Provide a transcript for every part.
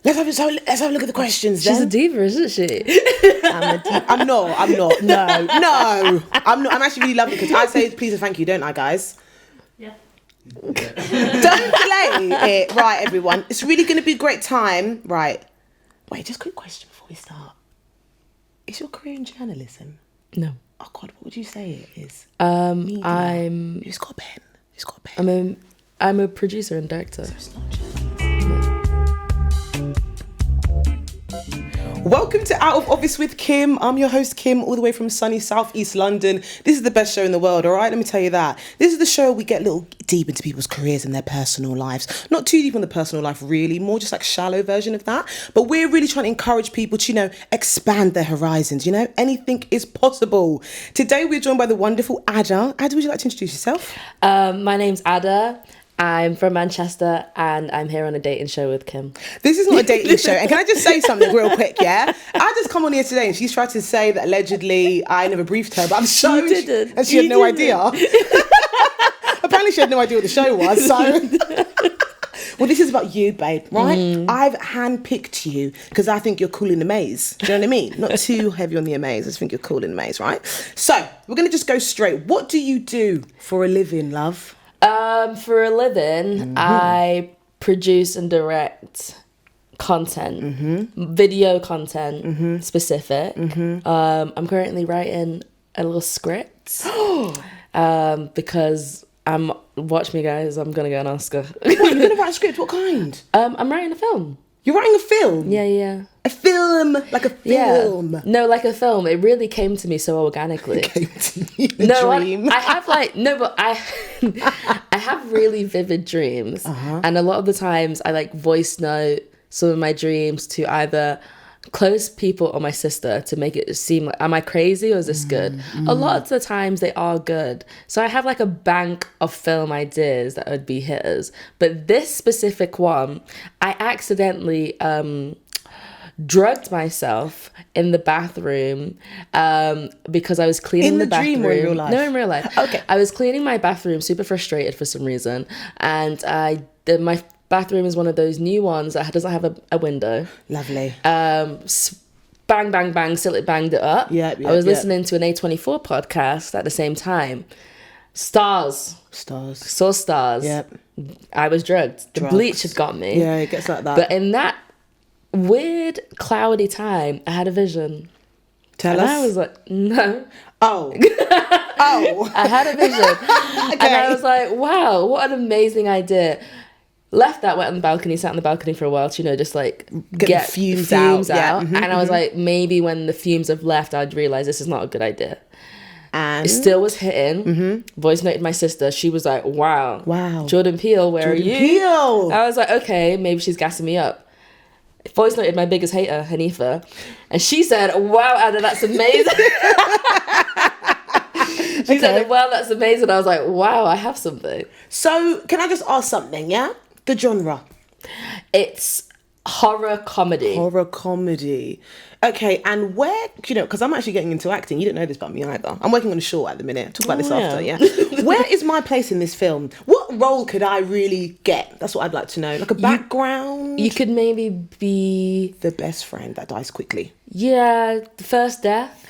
Let's have a look at the questions. She's then. a diva, isn't she? I'm not. No, I'm not. I'm actually really lovely because I say please and thank you, don't I, guys? Yeah. Don't delay it. Right, everyone. It's really going to be a great time. Right. Wait, just a quick question before we start. Is your career in journalism? No. Oh, God, what would you say it is? Media. Who's got a pen? I'm a producer and director. So it's not journalism. Welcome to Out of Office with Kim. I'm your host, Kim, all the way from sunny southeast London. This is the best show in the world, all right? Let me tell you that. This is the show we get a little deep into people's careers and their personal lives. Not too deep on the personal life, really. More just like shallow version of that. But we're really trying to encourage people to, expand their horizons. Anything is possible. Today, we're joined by the wonderful Ada. Ada, would you like to introduce yourself? My name's Ada. I'm from Manchester and I'm here on a dating show with Kim. This is not a dating show. And can I just say something real quick, yeah? I just come on here today and she's tried to say that allegedly I never briefed her, but I'm so... You didn't. And she had no idea. Apparently she had no idea what the show was, so... Well, this is about you, babe, right? I've handpicked you because I think you're cool in the maze. Do you know what I mean? Not too heavy on the amaze. I just think you're cool in the maze, right? So, we're going to just go straight. What do you do for a living, love? For a living, I produce and direct content, video content specific. I'm currently writing a little script because watch me guys, I'm gonna get an Oscar. What, you're going to write a script? What kind? I'm writing a film. You're writing a film? Yeah. A film? Like a film? Yeah. No, like a film. It really came to me so organically. It came to me in a dream. I have I have really vivid dreams. And a lot of the times I voice note some of my dreams to either close people or my sister to make it seem like, am I crazy or is this good? A lot of the times they are good. So I have a bank of film ideas that would be hitters. But this specific one, I accidentally drugged myself in the bathroom because I was cleaning the bathroom. In the dream or in real life? No, in real life. Okay. I was cleaning my bathroom, super frustrated for some reason. And my bathroom is one of those new ones that doesn't have a window. Lovely. Bang, bang, bang, still it banged it up. I was listening to an A24 podcast at the same time. Stars. Saw stars. Yep. I was drugged. The bleach had got me. Yeah, it gets like that. But in that weird, cloudy time, I had a vision. Tell us. And I was like, no. Oh. I had a vision. Okay. And I was like, wow, what an amazing idea. Left that, went on the balcony, sat on the balcony for a while to, just get fumes out. Yeah. And I was like, maybe when the fumes have left, I'd realize this is not a good idea. And it still was hitting. Voice noted my sister. She was like, wow. Jordan Peele, where are you? Peele. I was like, okay, maybe she's gassing me up. Voice noted my biggest hater, Hanifa. And she said, wow, Ada, that's amazing. She said, wow, that's amazing. I was like, wow, I have something. So, can I just ask something, yeah? The genre. It's horror comedy. Okay, and where, because I'm actually getting into acting. You don't know this about me either. I'm working on a short at the minute. Talk about this after, yeah? Where is my place in this film? What role could I really get? That's what I'd like to know. Like a background? You could maybe be... the best friend that dies quickly. Yeah, the first death.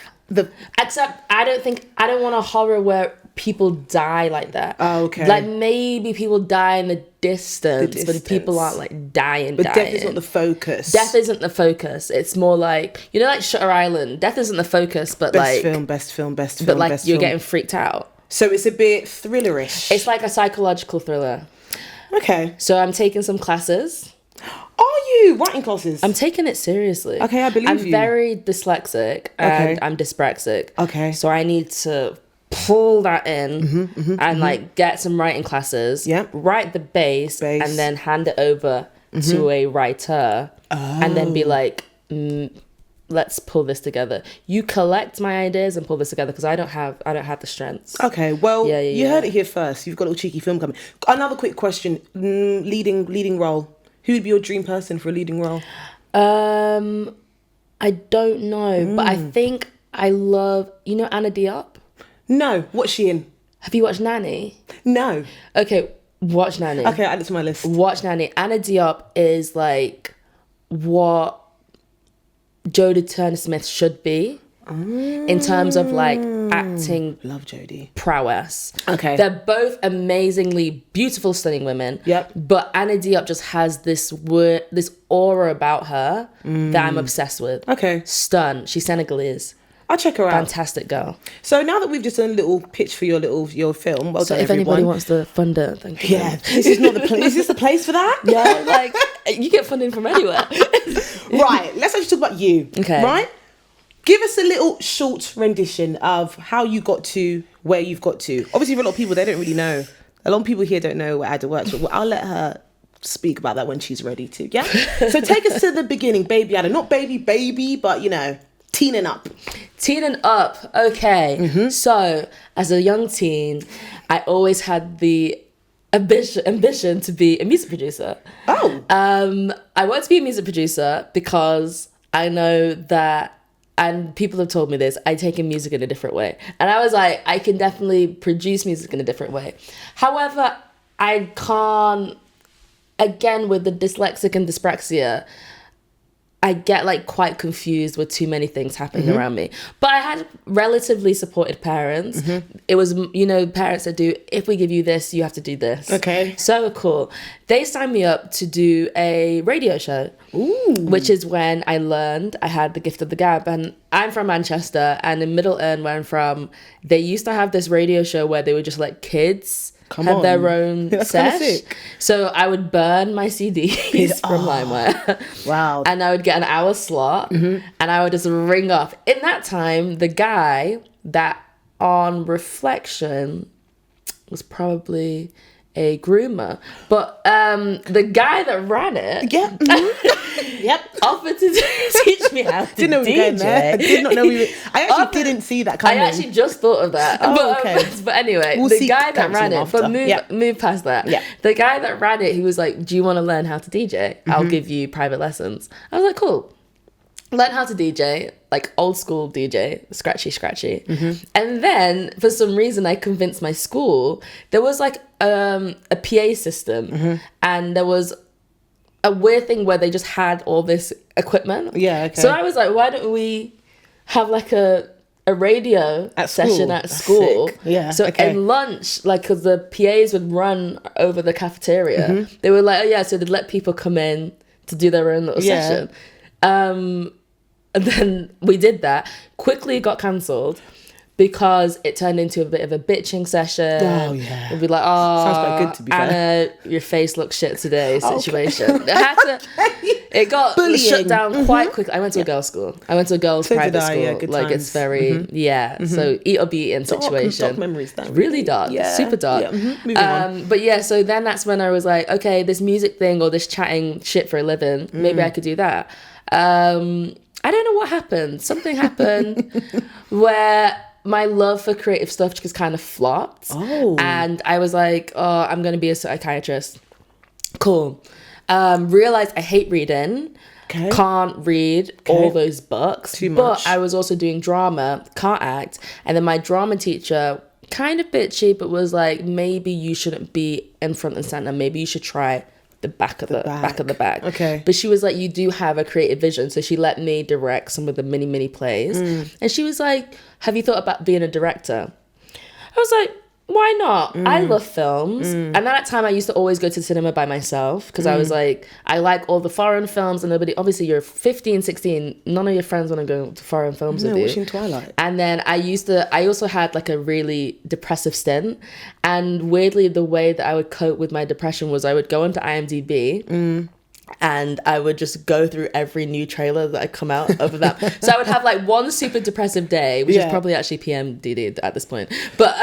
Except I don't want a horror where people die like that. Oh, okay. Maybe people die in the distance. But people aren't dying. But death is not the focus. Death isn't the focus. It's more like Shutter Island. Death isn't the focus, but best film. But you're getting freaked out. So it's a bit thrillerish. It's like a psychological thriller. Okay. So I'm taking some classes. Are you writing classes? I'm taking it seriously. Okay, I believe I'm very dyslexic and I'm dyspraxic. Okay. So I need to pull that in and get some writing classes. Yeah. Write the base and then hand it over to a writer and then be like, let's pull this together. You collect my ideas and pull this together because I don't have the strengths. Okay, well, you heard it here first. You've got a little cheeky film coming. Another quick question: leading role. Who would be your dream person for a leading role? I don't know, but I think I love Anna Diop. No, what's she in? Have you watched Nanny? No. Okay, watch Nanny. Okay, add it to my list. Watch Nanny. Anna Diop is what Jodie Turner-Smith should be in terms of like acting Love Jodie. prowess. Okay. They're both amazingly beautiful, stunning women. Yep. But Anna Diop just has this aura about her that I'm obsessed with. Okay. Stunned. She's Senegalese. I'll check her out. Fantastic girl. So now that we've just done a little pitch for your film, well So done, if everyone. anybody wants the funder, thank you. Yeah, this is not the place. Is this the place for that? Yeah, like you get funding from anywhere. Right. Let's actually talk about you. Okay. Right. Give us a little short rendition of how you got to where you've got to. Obviously, for a lot of people, they don't really know. A lot of people here don't know where Ada works, but I'll let her speak about that when she's ready to. Yeah. So take us to the beginning, baby Ada. Not baby, but teening up. Teening up. Okay. So as a young teen, I always had the ambition to be a music producer. Oh. I wanted to be a music producer because I know that, and people have told me this, I take in music in a different way. And I was like, I can definitely produce music in a different way. However, I can't, again, with the dyslexic and dyspraxia, I get like quite confused with too many things happening around me. But I had relatively supported parents. It was, parents that do, if we give you this, you have to do this. Okay. So cool. They signed me up to do a radio show. Ooh. Which is when I learned I had the gift of the gab. And I'm from Manchester, and in Middle Earn, where I'm from, they used to have this radio show where they would just let kids have their own That's kinda sesh. sick. So I would burn my CDs from LimeWire. Wow. And I would get an hour slot, and I would just ring up. In that time, the guy that, on reflection, was probably a groomer, but the guy that ran it, Yep. offered to teach me how to Didn't know we were going there. I did not know we were. I actually didn't see that coming. I actually just thought of that. Oh, okay. But anyway, We'll the seek guy that ran counselling it, after. move past that. Yeah. The guy that ran it, he was like, do you want to learn how to DJ? I'll give you private lessons. I was like, cool. Learn how to DJ, like old school DJ, scratchy. And then for some reason I convinced my school, there was like a PA system, and there was a weird thing where they just had all this equipment. Yeah, okay. So I was like, why don't we have like a radio session at school? Sick. Yeah, So okay. in lunch, like, because the PAs would run over the cafeteria, they were like, oh yeah, so they'd let people come in to do their own little session. And then we did that. Quickly got cancelled because it turned into a bit of a bitching session. Oh, yeah. It'd be like, Sounds quite good, to be Anna, fair. your face looks shit today situation. It got Bullying. shut down quite quickly. I went to a girls' school. I went to a girls' So did private I, school. yeah, good like, times. it's very, so eat or be eaten situation. Dark memories, that Really dark. Yeah. Super dark. Yeah, moving on. But yeah, so then that's when I was like, okay, this music thing or this chatting shit for a living, maybe I could do that. I don't know what happened. Something happened where my love for creative stuff just kind of flopped. Oh. And I was like, oh, I'm going to be a psychiatrist. Cool. Realized I hate reading. Okay. Can't read all those books. Too But much. I was also doing drama, can't act. And then my drama teacher, kind of bitchy, but was like, maybe you shouldn't be in front and center. Maybe you should try the back of the back. Okay. But she was like, you do have a creative vision. So she let me direct some of the mini plays. And she was like, have you thought about being a director? I was like, why not? I love films. And at that time I used to always go to the cinema by myself because I was like, I like all the foreign films, and nobody, obviously you're 15, 16, none of your friends want to go to foreign films with you. Watching Twilight. And then I also had like a really depressive stint, and weirdly the way that I would cope with my depression was I would go onto IMDb and I would just go through every new trailer that had come out of that. So I would have like one super depressive day, which is probably actually PMDD at this point. But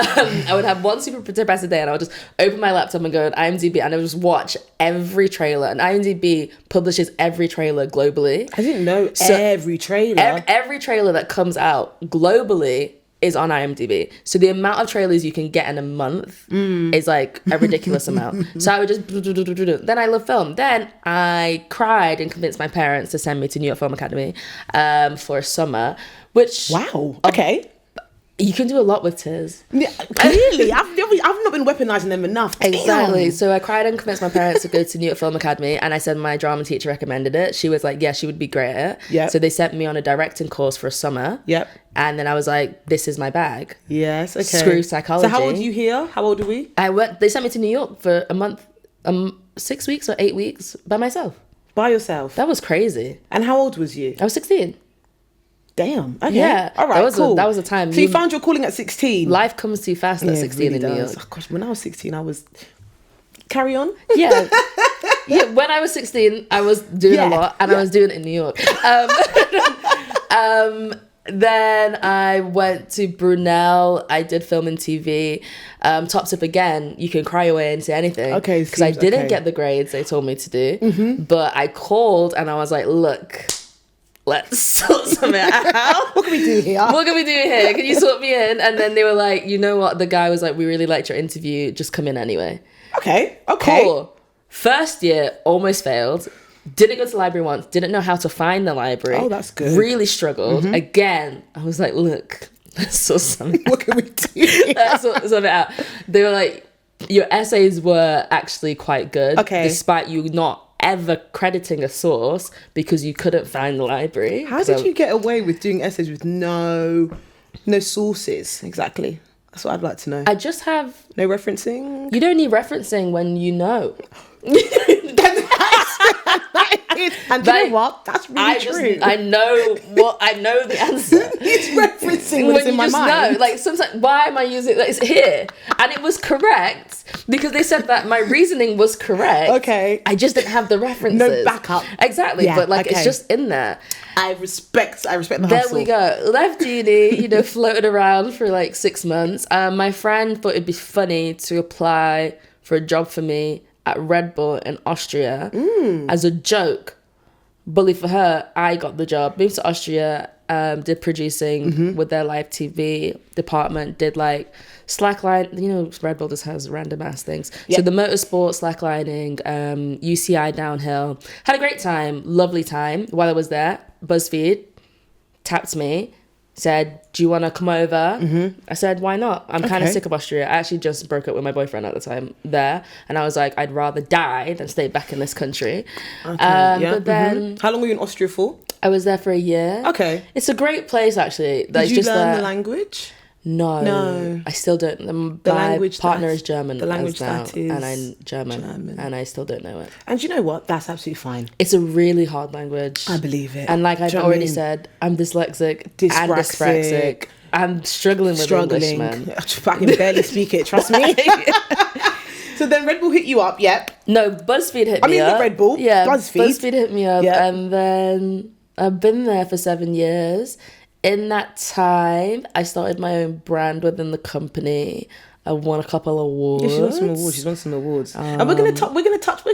I would have one super depressive day and I would just open my laptop and go on IMDb and I would just watch every trailer. And IMDb publishes every trailer globally. I didn't know every trailer. Every trailer that comes out globally is on IMDb. So the amount of trailers you can get in a month is like a ridiculous amount. So I would just... Then I love film. Then I cried and convinced my parents to send me to New York Film Academy for a summer, which... Wow. Okay. You can do a lot with tears. Yeah, clearly, I've not been weaponizing them enough. Exactly. Damn. So I cried and convinced my parents to go to New York Film Academy, and I said my drama teacher recommended it. She was like, yeah, she would be great at it. Yep. So they sent me on a directing course for a summer. Yep. And then I was like, this is my bag. Yes, okay. Screw psychology. So how old are you here? How old are we? They sent me to New York for a month, 6 weeks or 8 weeks by myself. By yourself? That was crazy. And how old was you? I was 16. Damn. Okay. Yeah. All right, cool. That was a time. So you found your calling at 16? Life comes too fast at 16 really in New does. York. Oh, gosh, when I was 16, I was... Carry on. Yeah. Yeah, when I was 16, I was doing a lot, and I was doing it in New York. Then I went to Brunel. I did film and TV. Top tip again, you can cry away and say anything. Okay. Because I didn't get the grades they told me to do. Mm-hmm. But I called and I was like, look, let's sort something out. What can we do here? What can we do here? Can you sort me in? And then they were like, you know what? The guy was like, we really liked your interview. Just come in anyway. Okay. Cool. First year, almost failed. Didn't go to the library once. Didn't know how to find the library. Oh, that's good. Really struggled. Mm-hmm. Again, I was like, look, let's sort something out. What can we do? Let's sort something out. They were like, your essays were actually quite good. Okay. Despite you not ever crediting a source because you couldn't find the library. How did you get away with doing essays with no sources? Exactly. That's what I'd like to know. I just have... No referencing? You don't need referencing when you know. And you know what? That's really true. I know the answer. It's referencing when it's in my mind. Know, like sometimes, why am I using it? It's here, and it was correct because they said that my reasoning was correct. Okay, I just didn't have the references. No backup. Exactly, Yeah, but like okay. it's just in there. I respect the hustle. There we go. Left uni, floated around for like 6 months. My friend thought it'd be funny to apply for a job for me at Red Bull in Austria as a joke. Bully for her, I got the job. Moved to Austria, did producing with their live TV department, did like slackline. Red Bull just has random ass things. Yep. So the motorsport, slacklining, UCI downhill. Had a great time, lovely time while I was there. Buzzfeed tapped me, said, do you want to come over? I said, why not? I'm kind of sick of Austria. I actually just broke up with my boyfriend at the time there. And I was like, I'd rather die than stay back in this country. But then... How long were you in Austria for? I was there for a year. Okay. It's a great place, actually. Did you learn the language? No. I still don't. My partner is German. The language that is... And I'm German. And I still don't know it. And you know what? That's absolutely fine. It's a really hard language. I believe it. And like I've already said, I'm dyslexic and dyspraxic. I'm struggling with English, man. I can barely speak it, trust me. So then Red Bull hit you up, yep. No, BuzzFeed hit me up. The Red Bull, yeah, BuzzFeed hit me up. Yep. And then I've been there for 7 years. In that time, I started my own brand within the company. I won a couple of awards. Yeah, she's won some awards. And we're gonna touch on all of that.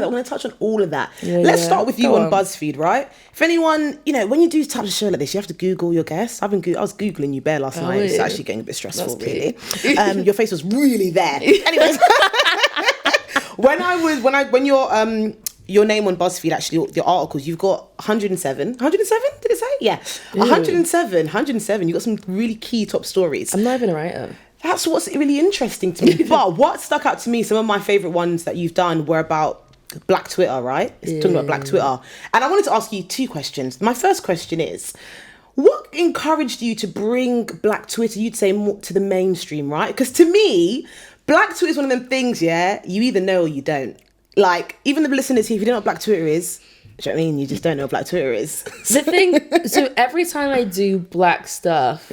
We're gonna touch on all of that. Let's start with you on BuzzFeed, right? If anyone, when you do type of show like this, you have to Google your guests. I was Googling you bare last night. It's actually getting a bit stressful, really. Your face was really there. Anyways, when your name on BuzzFeed, actually, your articles, you've got 107. 107, did it say? Yeah. 107. You got some really key top stories. I'm not even a writer. That's what's really interesting to me. But what stuck out to me, some of my favourite ones that you've done were about Black Twitter, right? It's talking about Black Twitter. And I wanted to ask you 2 questions. My first question is, what encouraged you to bring Black Twitter, you'd say, more to the mainstream, right? Because to me, Black Twitter is one of them things, you either know or you don't. Like, even the listeners here, if you don't know what Black Twitter is, do you know what I mean? You just don't know what Black Twitter is. The thing, so every time I do Black stuff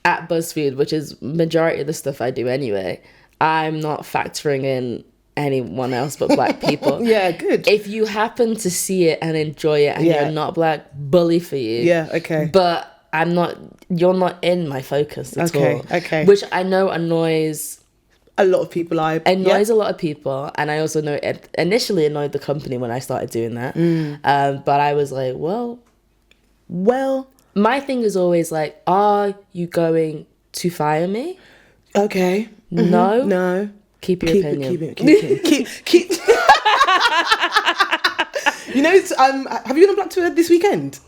at BuzzFeed, which is majority of the stuff I do anyway, I'm not factoring in anyone else but Black people. Yeah, good. If you happen to see it and enjoy it and you're not Black, bully for you. Yeah, okay. But you're not in my focus at all. Okay. Which I know annoys... a lot of people. Annoys a lot of people, and I also know it initially annoyed the company when I started doing that. But I was like, well, my thing is always like, are you going to fire me? Okay. No. Keep your opinion. Keep. Have you been on Black Twitter this weekend?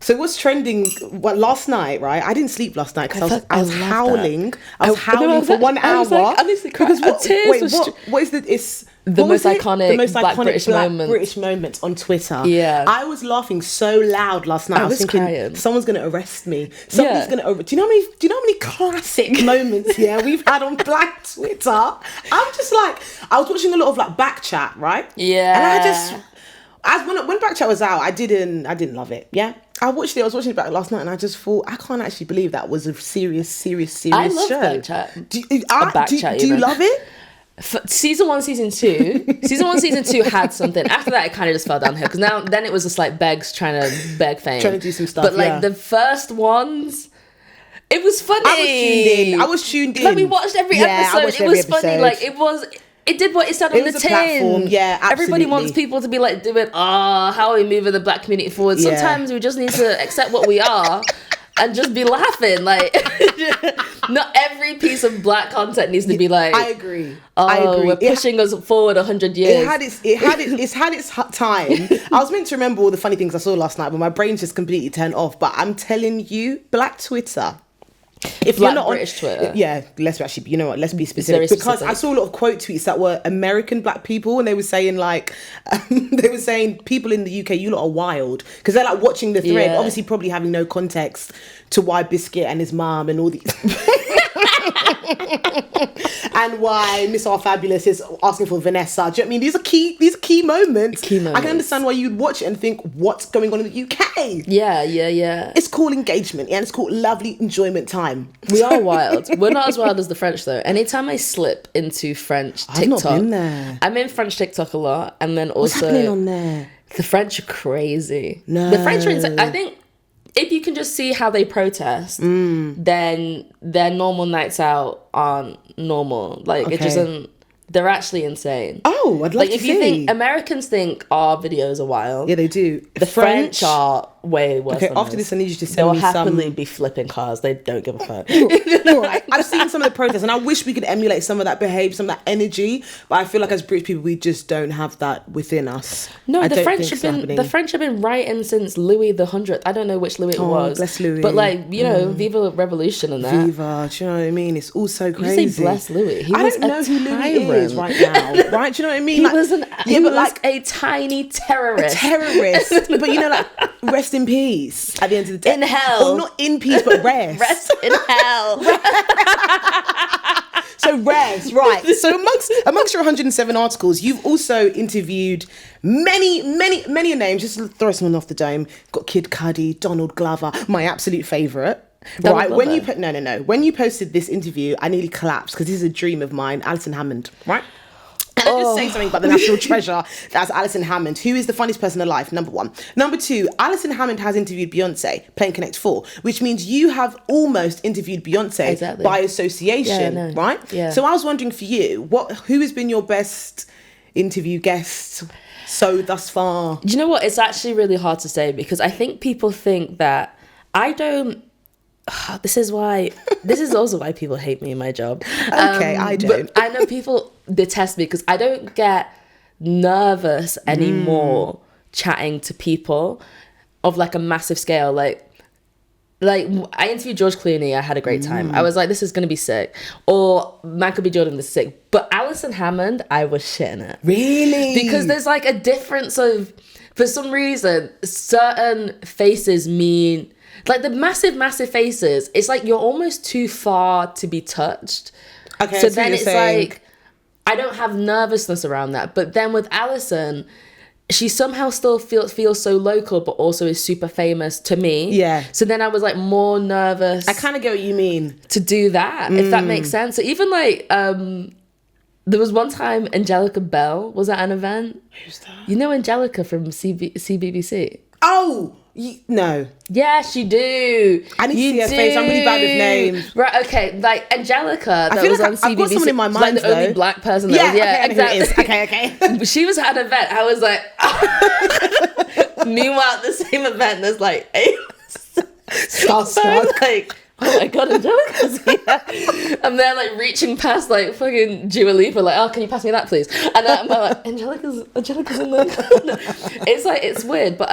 So what's trending? What last night? Right, I didn't sleep last night because I was howling. I was howling for 1 hour. Because what is the? It's the most iconic Black British moments on Twitter. Yeah, I was laughing so loud last night. I was thinking, crying. Someone's going to arrest me. Somebody's going to. Do you know how many classic moments we've had on Black Twitter? I'm just like, I was watching a lot of like back chat, right? Yeah, and when back chat was out, I didn't love it. Yeah. I was watching it back last night and I just thought, I can't actually believe that was a serious I love show. back chat. Do you love it? Season 1, season 2. Season 1, season 2 had something. After that, it kind of just fell downhill because then it was just like trying to beg fame. Trying to do some stuff, but like the first ones, it was funny. I was tuned in. Like we watched every episode. It was funny. Like it did what it said on the tin. Platform. Yeah, absolutely. Everybody wants people to be like doing, how are we moving the Black community forward? Yeah. Sometimes we just need to accept what we are and just be laughing. Like, not every piece of Black content needs to be like, I agree. We're pushing us forward 100 years. It's had its time. I was meant to remember all the funny things I saw last night, but my brain's just completely turned off. But I'm telling you, Black Twitter. If Black you're not British Twitter. Yeah, let's be specific. Because I saw a lot of quote tweets that were American Black people, and they were saying like, people in the UK, you lot are wild, because they're like watching the thread, obviously probably having no context to why Biscuit and his mum and all these. And why Miss Our Fabulous is asking for Vanessa. Do you know what I mean? These are key moments. I can understand why you'd watch it and think, what's going on in the UK? Yeah. It's called engagement, and it's called lovely enjoyment time. We are wild. We're not as wild as the French though. Anytime I slip into French TikTok, I've not been there. I'm in French TikTok a lot, and then also what's happening on there? The French are crazy. No, the French are insane. I think if you can just see how they protest, then their normal nights out aren't normal. Like it doesn't. They're actually insane. Oh, I'd like to see. If you think Americans think our videos are wild, yeah, they do. The French are way worse. Okay, than after us. this, I need you to send me They'll happily be flipping cars. They don't give a fuck. All right. I've seen some of the protests, and I wish we could emulate some of that behaviour, some of that energy. But I feel like as British people, we just don't have that within us. No, the French have been writing since Louis the 100th. I don't know which Louis it was. Bless Louis. But like Viva Revolution and that. Viva, do you know what I mean? It's all so crazy. You say bless Louis. I don't know who Louis is right now. Right? Do you know what I mean? He was a tiny terrorist. A terrorist. But like, rest in peace at the end of the day. In hell. Or not in peace, but rest. Rest in hell. So rest, right. So amongst your 107 articles, you've also interviewed many names. Just to throw someone off the dome. Got Kid Cudi, Donald Glover, my absolute favourite. Right, when you posted this interview, I nearly collapsed because this is a dream of mine, Alison Hammond, right? And I just say something about the national treasure, that's Alison Hammond, who is the funniest person alive, number one. Number two, Alison Hammond has interviewed Beyonce, playing Connect 4, which means you have almost interviewed Beyonce by association, right? Yeah. So I was wondering for you, who has been your best interview guest thus far? Do you know what? It's actually really hard to say because I think people think that I don't. This is also why people hate me in my job. Okay, I don't. But I know people detest me because I don't get nervous anymore chatting to people of like a massive scale. Like I interviewed George Clooney. I had a great time. I was like, this is going to be sick. Or Michael B. Jordan is sick. But Alison Hammond, I was shitting it. Really? Because there's like a difference of, for some reason, certain faces mean... Like the massive faces, it's like you're almost too far to be touched. Okay, so then it's like, I don't have nervousness around that. But then with Alison, she somehow still feels so local, but also is super famous to me. Yeah. So then I was like more nervous. I kind of get what you mean. To do that, if that makes sense. So even like, there was one time Angelica Bell was at an event. Who's that? You know Angelica from CBBC? Oh! No. Yes, you do. I need to see her face. I'm really bad with names. Right, okay. Like Angelica, that was on CBBC. I've got someone in my mind, like the only black person that exactly. Okay. She was at an event. I was like... Meanwhile, at the same event, there's like... Starstruck. Like... Oh my god, Angelica's here. And they're like reaching past like fucking Dua Lipa, like, oh, can you pass me that please? And I'm like, Angelica's in the... It's like, it's weird, but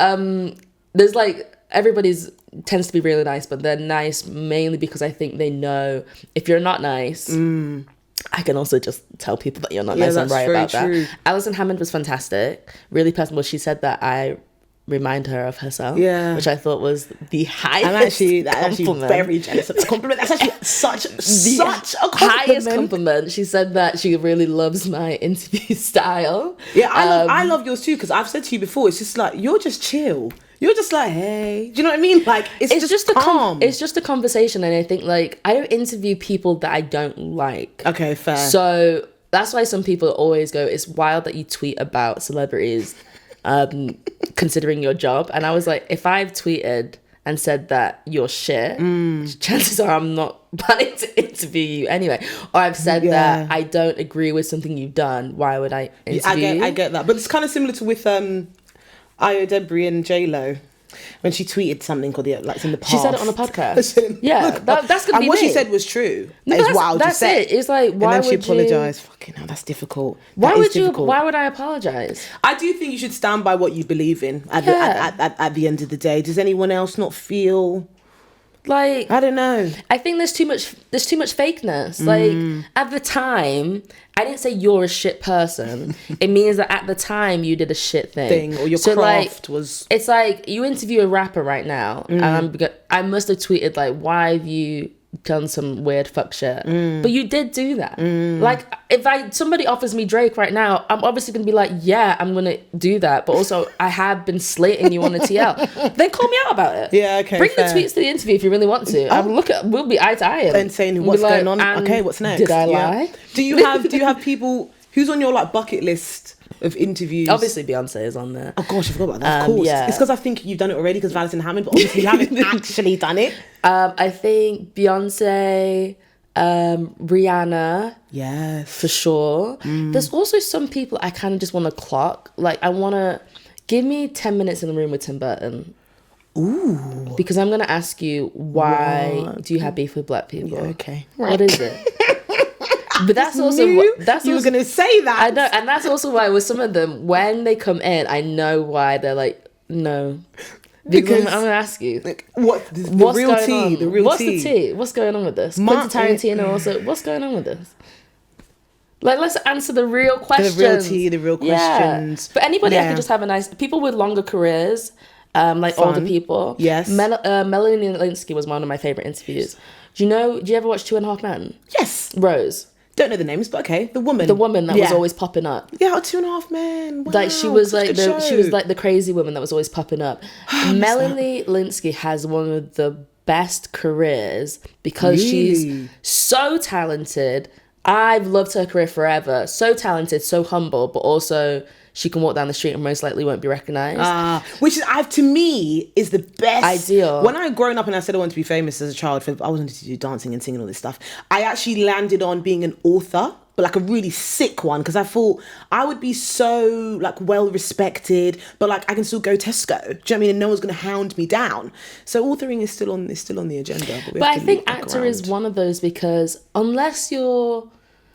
there's like everybody's tends to be really nice, but they're nice mainly because I think they know if you're not nice, I can also just tell people that you're not nice. I'm right about that. Alison Hammond was fantastic, really personable. She said that I remind her of herself, which I thought was the highest compliment. Very jealous of the compliment. That's actually such a compliment. Highest compliment. She said that she really loves my interview style. Yeah, I love yours too, because I've said to you before, it's just like, you're just chill. You're just like, hey, do you know what I mean? Like, it's just calm. It's just a conversation, and I think, like, I don't interview people that I don't like. Okay, fair. So that's why some people always go, it's wild that you tweet about celebrities considering your job. And I was like, if I've tweeted and said that you're shit, chances are I'm not planning to interview you anyway. Or I've said that I don't agree with something you've done. Why would I interview you? I get that. But it's kind of similar to with Io Debris and J-Lo. When she tweeted something called it's in the past. She said it on a podcast. Yeah, that's gonna be. And what she said was true. No, it's wild to say. It. It's like, why and then would she apologized. Fucking hell, that's difficult. Why would you? Why would I apologize? I do think you should stand by what you believe in. At the end of the day, does anyone else not feel? Like, I don't know. I think there's too much fakeness. Like, at the time, I didn't say you're a shit person. It means that at the time you did a shit thing. Or your craft was... It's like, you interview a rapper right now, and I must have tweeted, like, why have you done some weird fuck shit? But you did do that. Like, if somebody offers me Drake right now, I'm obviously gonna be like, yeah, I'm gonna do that. But also, I have been slating you on the TL. Then call me out about it. Yeah, okay. Bring the tweets to the interview if you really want to. We'll be eye to eye. And saying what's going on. Okay, what's next? Did I lie? Do you have people who's on your like bucket list of interviews? Obviously Beyonce is on there. Oh gosh, I forgot about that. Of course. Yeah. It's because I think you've done it already because of Alison Hammond, but obviously you haven't actually done it. I think Beyonce, Rihanna. Yes. For sure. There's also some people I kind of just want to clock. Like, I want to... Give me 10 minutes in the room with Tim Burton. Ooh. Because I'm going to ask you, why do you have beef with black people? Yeah, okay. What is it? But that's also you were gonna say that. I know, and that's also why with some of them, when they come in, I know why they're like, no. Because I'm gonna ask you, like, what's the real tea? The real what's tea? The tea? What's going on with this? Quentin Tarantino also. What's going on with this? Like, let's answer the real questions. The real tea. The real questions. But anybody, I could just have a nice people with longer careers, like fun. Older people. Yes. Melanie Linsky was one of my favorite interviews. Do you ever watch 2.5 Men? Yes. Rose. Don't know the names, but okay. The woman that was always popping up. Yeah, 2.5 Men. Wow, like she was like the crazy woman that was always popping up. Melanie Linsky has one of the best careers because she's so talented. I've loved her career forever. So talented, so humble, but also she can walk down the street and most likely won't be recognised. Which is, to me, is the best. Ideal. When I had grown up and I said I wanted to be famous as a child, I wanted to do dancing and singing all this stuff. I actually landed on being an author, but like a really sick one, because I thought I would be so like well respected, but like I can still go Tesco. Do you know what I mean? And no one's going to hound me down. So authoring is still on the agenda. But I think actor is one of those, because unless you're...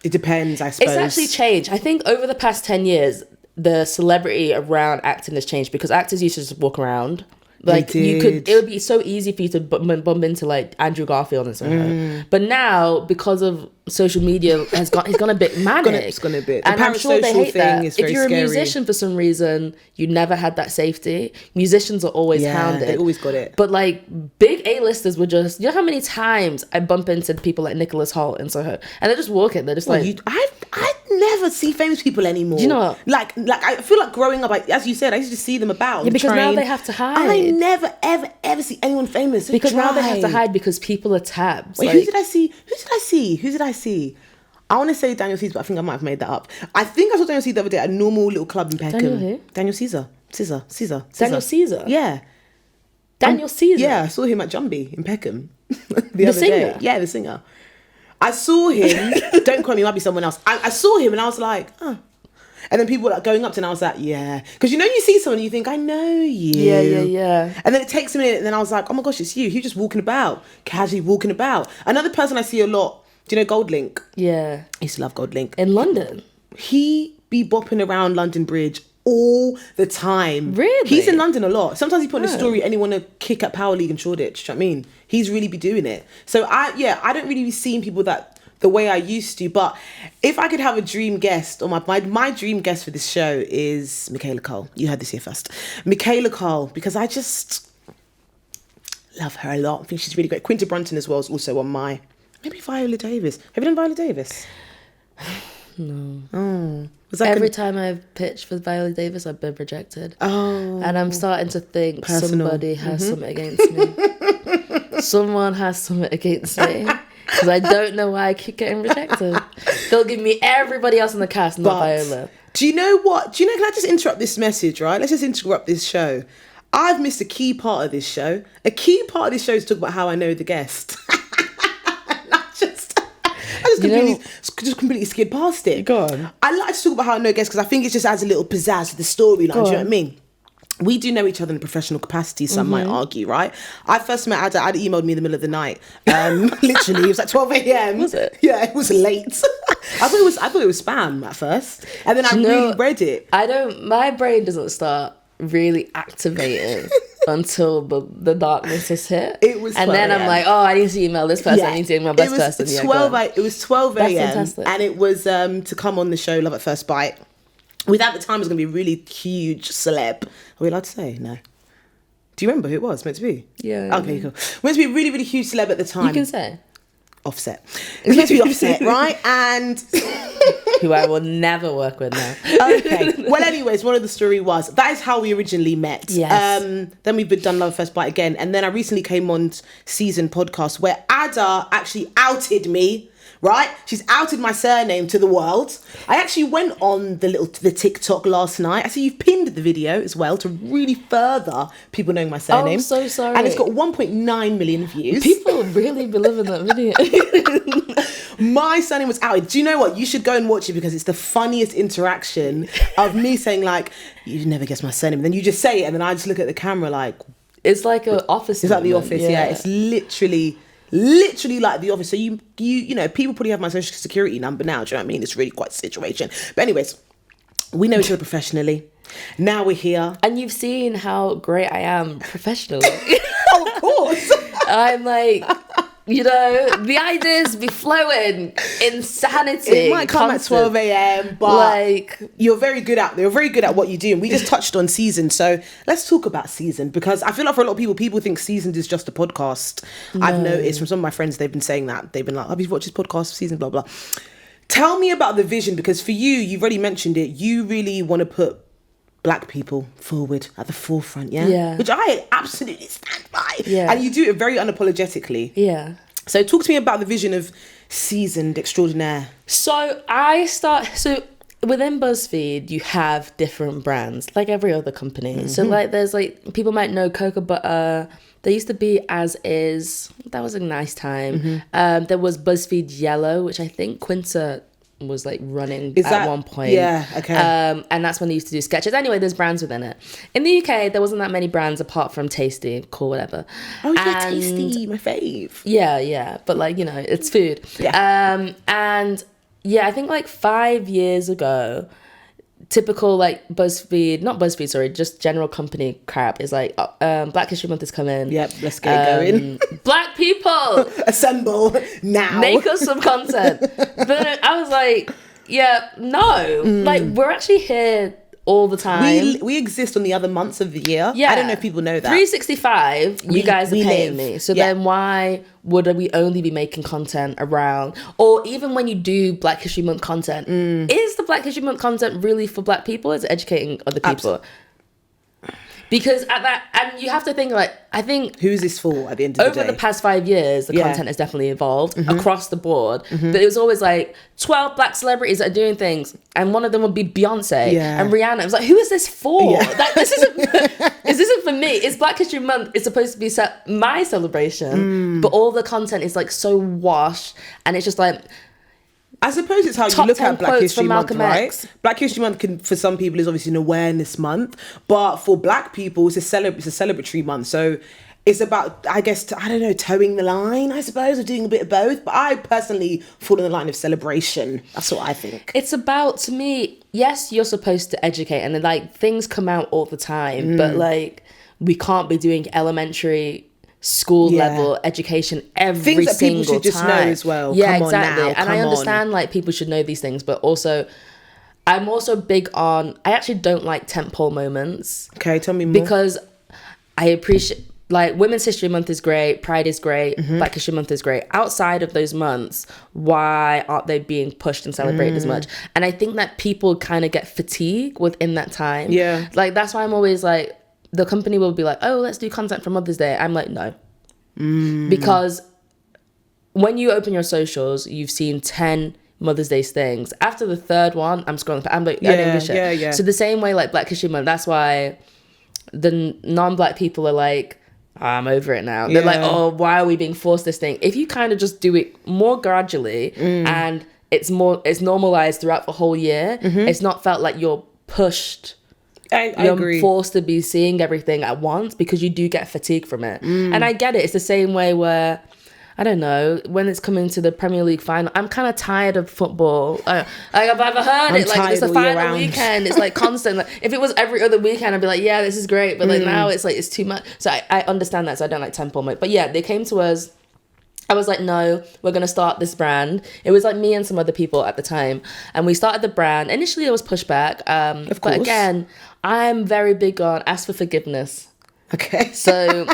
It depends, I suppose. It's actually changed. I think over the past 10 years, the celebrity around acting has changed, because actors used to just walk around. Like, it would be so easy for you to bump into like Andrew Garfield and stuff. But now, because of social media, he's gone a bit manic. It's gone a bit. And I'm sure they hate that. If you're a musician for some reason, you never had that safety. Musicians are always hounded. They always got it. But like big A-listers were just, you know how many times I bump into people like Nicholas Hoult and Soho, and they're just walking. They're just I never see famous people anymore. Do you know what? Like I feel like growing up, as you said, I used to see them about. Yeah, because now they have to hide. I never ever see anyone famous. Because now they have to hide because people are tabs. Wait, who did I see? I want to say Daniel Caesar, but I think I might have made that up. I think I saw Daniel Caesar the other day at a normal little club in Peckham. Daniel who? Daniel Caesar. Daniel Caesar? Yeah. Daniel Caesar? Yeah, I saw him at Jumbie in Peckham the other singer? Day. Yeah, the singer. I saw him. Don't quote me, it might be someone else. I saw him and I was like, oh. And then people were like going up to him and I was like, yeah. Because you see someone and you think, I know you. Yeah. And then it takes a minute and then I was like, oh my gosh, it's you. You're just walking about, casually walking about. Another person I see a lot, do you know Goldlink? Yeah. I used to love Goldlink. In London? He be bopping around London Bridge all the time. Really? He's in London a lot. Sometimes he put in a story, anyone to kick at Power League and Shoreditch. Do you know what I mean? He's really be doing it. So I don't really be seeing people that the way I used to. But if I could have a dream guest, or my dream guest for this show is Michaela Cole. You heard this here first. Michaela Cole, because I just love her a lot. I think she's really great. Quinta Brunton as well is also on my... Maybe Viola Davis. Have you done Viola Davis? No. Oh. Every time I've pitched for Viola Davis, I've been rejected. Oh. And I'm starting to think Personal. somebody has something against me. Someone has something against me. Because I don't know why I keep getting rejected. They'll give me everybody else in the cast, not Viola. Do you know what? Can I just interrupt this message, right? Let's just interrupt this show. I've missed a key part of this show. A key part of this show is to talk about how I know the guest. I just completely skid past it. Go on. I like to talk about how I know guests because I think it just adds a little pizzazz to the storyline. Do you know what I mean? We do know each other in a professional capacity, some might argue, right? I first met Ada. Ada emailed me in the middle of the night. Literally, it was like 12 a.m. Was it? Yeah, it was late. I thought it was spam at first, and then I really read it. My brain doesn't start really activating until the darkness has hit. It was 12 and then I'm like, oh, I need to email this person. Yeah. I need to email this person. It was 12 a.m. fantastic. And it was to come on the show Love at First Bite. We thought at the time it was going to be a really huge celeb. Are we allowed to say? No. Do you remember who it was meant to be? Yeah. Okay, cool. Meant to be a really, really huge celeb at the time. You can say. Offset. It's meant to be Offset, right? And... who I will never work with now. Okay. Well, anyways, one of the story was, that is how we originally met. Yes. Then we've done Love at First Bite again. And then I recently came on Season podcast where Ada actually outed me. Right? She's outed my surname to the world. I actually went on the TikTok last night. I see you've pinned the video as well to really further people knowing my surname. Oh, I'm so sorry. And it's got 1.9 million views. People really be loving that video. My surname was outed. Do you know what? You should go and watch it because it's the funniest interaction of me saying like, you never guess my surname. And then you just say it and then I just look at the camera like... It's like an office. It's like The Office, yeah. It's literally like The Office. So you know, people probably have my social security number now. Do you know what I mean? It's really quite a situation. But anyways, we know each other professionally. Now we're here. And you've seen how great I am professionally. Oh, of course. I'm like, you know, the ideas be flowing. Insanity. It might come at 12 a.m. but like you're very good at what you do. And we just touched on Seasoned. So let's talk about Seasoned because I feel like for a lot of people think Seasoned is just a podcast. No. I've noticed from some of my friends, they've been saying that. They've been like, I've watched this podcast, Seasoned, blah, blah. Tell me about the vision because for you've already mentioned it. You really want to put Black people forward at the forefront, yeah? Which I absolutely stand by. Yeah. And you do it very unapologetically. Yeah. So talk to me about the vision of Seasoned Extraordinaire. So within Buzzfeed, you have different brands, like every other company. Mm-hmm. So like there's like, people might know Cocoa Butter. There used to be As Is. That was a nice time. Mm-hmm. There was Buzzfeed Yellow, which I think Quinta was like running at one point. Yeah, okay. And that's when they used to do sketches. Anyway, there's brands within it. In the UK, there wasn't that many brands apart from Tasty, cool, whatever. Oh, yeah, Tasty, my fave. Yeah. But like, you know, it's food. Yeah. And yeah, I think like 5 years ago, typical like just general company crap is like, Black History Month is coming. Yep, let's get going. Black people! Assemble now. Make us some content. But I was like, yeah, no. Like, we're actually here all the time. We exist on the other months of the year. Yeah. I don't know if people know that. 365, you guys are paying me. So yeah. then why would we only be making content around, or even when you do Black History Month content, is the Black History Month content really for Black people? Is it educating other people? Absolutely. Because at that, and you have to think like, I think... Who's this for at the end of the day? Over the past 5 years, the content has definitely evolved across the board. But it was always like 12 Black celebrities that are doing things. And one of them would be Beyonce and Rihanna. It was like, who is this for? Yeah. Like, this isn't for me. It's Black History Month. It's supposed to be my celebration. But all the content is like so washed. And it's just like... I suppose it's how you look at Black History Month, right? X. Black History Month for some people is obviously an awareness month, but for Black people it's a celebratory month. So it's about, I guess, I don't know, towing the line, I suppose, or doing a bit of both. But I personally fall in the line of celebration. That's what I think. It's about, to me, yes, you're supposed to educate, and like things come out all the time, but like we can't be doing elementary school level education every things that single people should just time. know as well. Yeah, Come on exactly. now, and I understand like people should know these things, but also I'm also big on, I actually don't like tentpole moments. Okay, tell me more. Because I appreciate, like, Women's History Month is great, Pride is great, Black History Month is great. Outside of those months, why aren't they being pushed and celebrated as much? And I think that people kind of get fatigue within that time. Yeah. Like, that's why I'm always like, the company will be like, oh, let's do content for Mother's Day. I'm like, no. Because when you open your socials, you've seen 10 Mother's Day things. After the third one, I'm scrolling. I'm like, I don't give a shit. Yeah. So the same way, like, Black History Month, that's why the non-Black people are like, I'm over it now. They're like, oh, why are we being forced this thing? If you kind of just do it more gradually and it's normalized throughout the whole year, it's not felt like you're pushed. I You're agree. forced to be seeing everything at once because you do get fatigue from it. And I get it. It's the same way where, I don't know, when it's coming to the Premier League final, I'm kind of tired of football. Like, I've ever heard it. Like, it's the final weekend. It's like constant. Like, if it was every other weekend, I'd be like, yeah, this is great. But like now it's like, it's too much. So I understand that. So I don't like tempo mode. But yeah, they came to us. I was like, no, we're going to start this brand. It was like me and some other people at the time. And we started the brand. Initially, it was pushback. Of course. But again, I'm very big on ask for forgiveness. Okay. So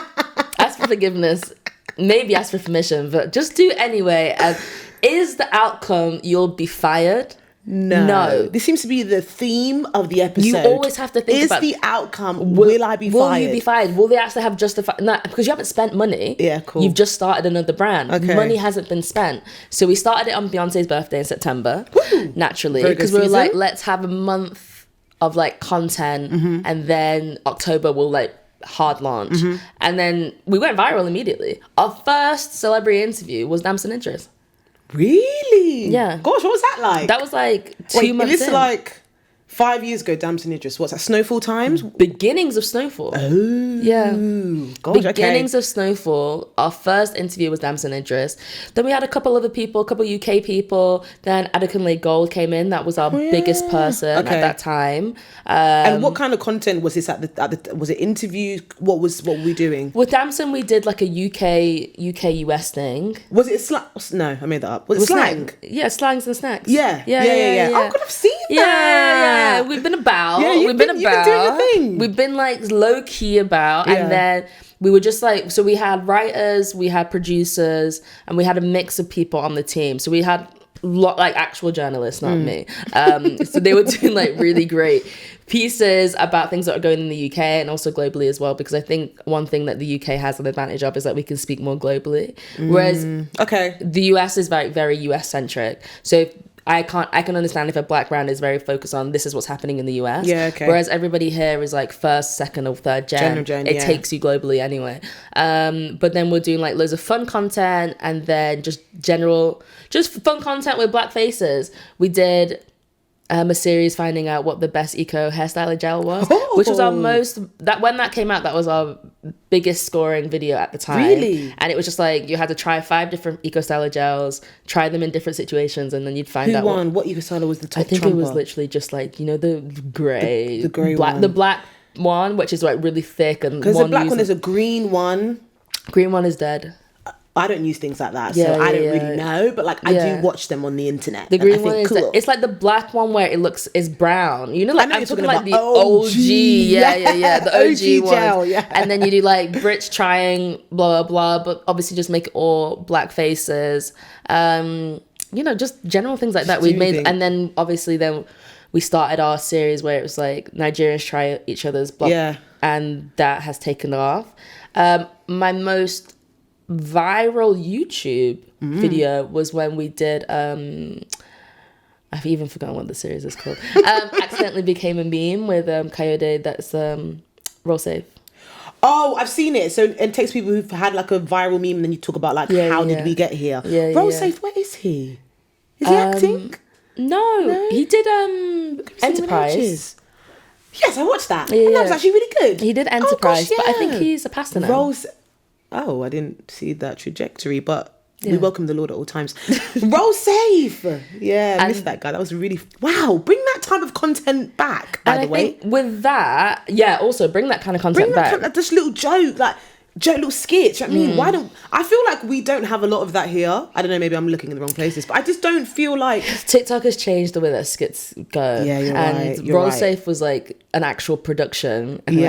ask for forgiveness. Maybe ask for permission, but just do anyway. And is the outcome you'll be fired? No. This seems to be the theme of the episode. You always have to think about, is the outcome, will I be fired? Will you be fired? Will they actually have justified? No, because you haven't spent money. Yeah, cool. You've just started another brand. Okay. Money hasn't been spent. So we started it on Beyonce's birthday in September, naturally, Very good because we were season. like, let's have a month of like content, and then October we'll like hard launch. And then we went viral immediately. Our first celebrity interview was Damson Idris. Really? Yeah. Gosh, what was that like? That was like 2 months this in. like 5 years ago, Damson Idris. What's that, Snowfall times? Beginnings of Snowfall. Oh. Yeah. Gosh, Beginnings of Snowfall. Our first interview was Damson Idris. Then we had a couple other people, a couple UK people. Then Adekunle Gold came in. That was our biggest person at that time. And what kind of content was this at the was it interviews? What were we doing? With Damson, we did like a UK US thing. Was it No, I made that up. Was it slang? Yeah, slangs and snacks. Yeah. Oh, God, I've seen that. Yeah. We've been about. Yeah, you've been doing your thing. We've been like low key about, Yeah. and then we were just like, so we had writers, we had producers, and we had a mix of people on the team. So we had like actual journalists, not me. So they were doing like really great pieces about things that are going in the UK and also globally as well, because I think one thing that the UK has an advantage of is that we can speak more globally, whereas the US is very, very US centric. So if I can understand if a Black brand is very focused on this is what's happening in the US. Yeah, okay. Whereas everybody here is like first, second, or third gen. It takes you globally anyway. But then we're doing like loads of fun content, and then just fun content with Black faces. We did a series finding out what the best eco hairstyler gel was, which was our when that came out, that was our biggest scoring video at the time. Really? And it was just like, you had to try 5 different eco styler gels, try them in different situations, and then you'd find out who won. What eco styler was the top? I think trumper? it was literally just like, you know, the grey, the grey black, one. the black one, which is like really thick, and because the black one is a green one. Green one is dead. I don't use things like that, so I don't really know. But like, I do watch them on the internet. The green one is cool. it's like the black one where is brown. You know, like I'm talking like the OG. Yeah, the OG one. Gel, yeah. And then you do like Brits trying blah blah blah, but obviously just make it all black faces. You know, just general things like that we made, and then obviously we started our series where it was like Nigerians try each other's blah, and that has taken off. My most viral YouTube video was when we did I've even forgotten what the series is called. Accidentally Became a Meme with Coyote. That's Roll Safe. Oh, I've seen it. So it takes people who've had like a viral meme, and then you talk about like how did we get here? Roll Safe, where is he? Is he acting? No, he did Enterprise. Yes, I watched that. And that was actually really good. He did Enterprise, but I think he's a pastor now. oh, I didn't see that trajectory, but we welcome the Lord at all times. Roll safe. Yeah, I missed that guy. That was really, wow. Bring that type of content back, by the way. Think with that, also bring that kind of content back. Just little joke, little skits. You know what I mean? Why don't, I feel like we don't have a lot of that here. I don't know, maybe I'm looking in the wrong places, but I just don't feel like TikTok has changed the way that skits go. Yeah, you're right. Roll Safe was like an actual production, an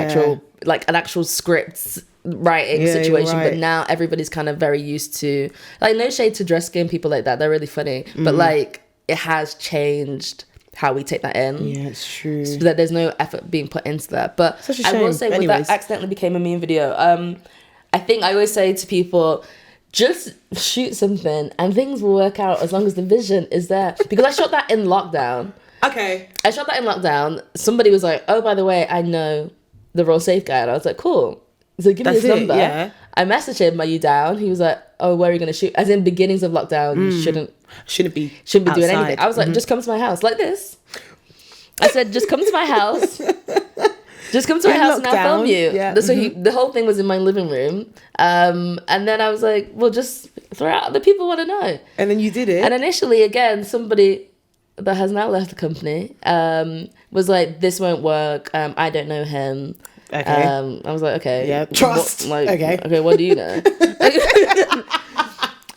actual scripts writing situation, but now everybody's kind of very used to, like, no shade to dress game people like that, they're really funny, but like it has changed how we take that in. Yeah, it's true. So that there's no effort being put into that. But I will say, with that accidentally became a meme video, I think I always say to people, just shoot something and things will work out as long as the vision is there. Because I shot that in lockdown. Okay. I shot that in lockdown. Somebody was like, oh, by the way, I know the Roll Safe guy. And I was like, cool. So give me his number. Yeah. I messaged him, are you down? He was like, oh, where are you going to shoot? As in beginnings of lockdown, you shouldn't be doing anything. I was like, just come to my house. Like this. I said, just come to my house. Just come to my house and I'll film you. Yeah. So the whole thing was in my living room. And then I was like, well, just throw it out. The people want to know. And then you did it. And initially, again, somebody that has now left the company was like, this won't work. I don't know him. Okay. I was like, okay. Yeah. Trust. Okay, what do you know?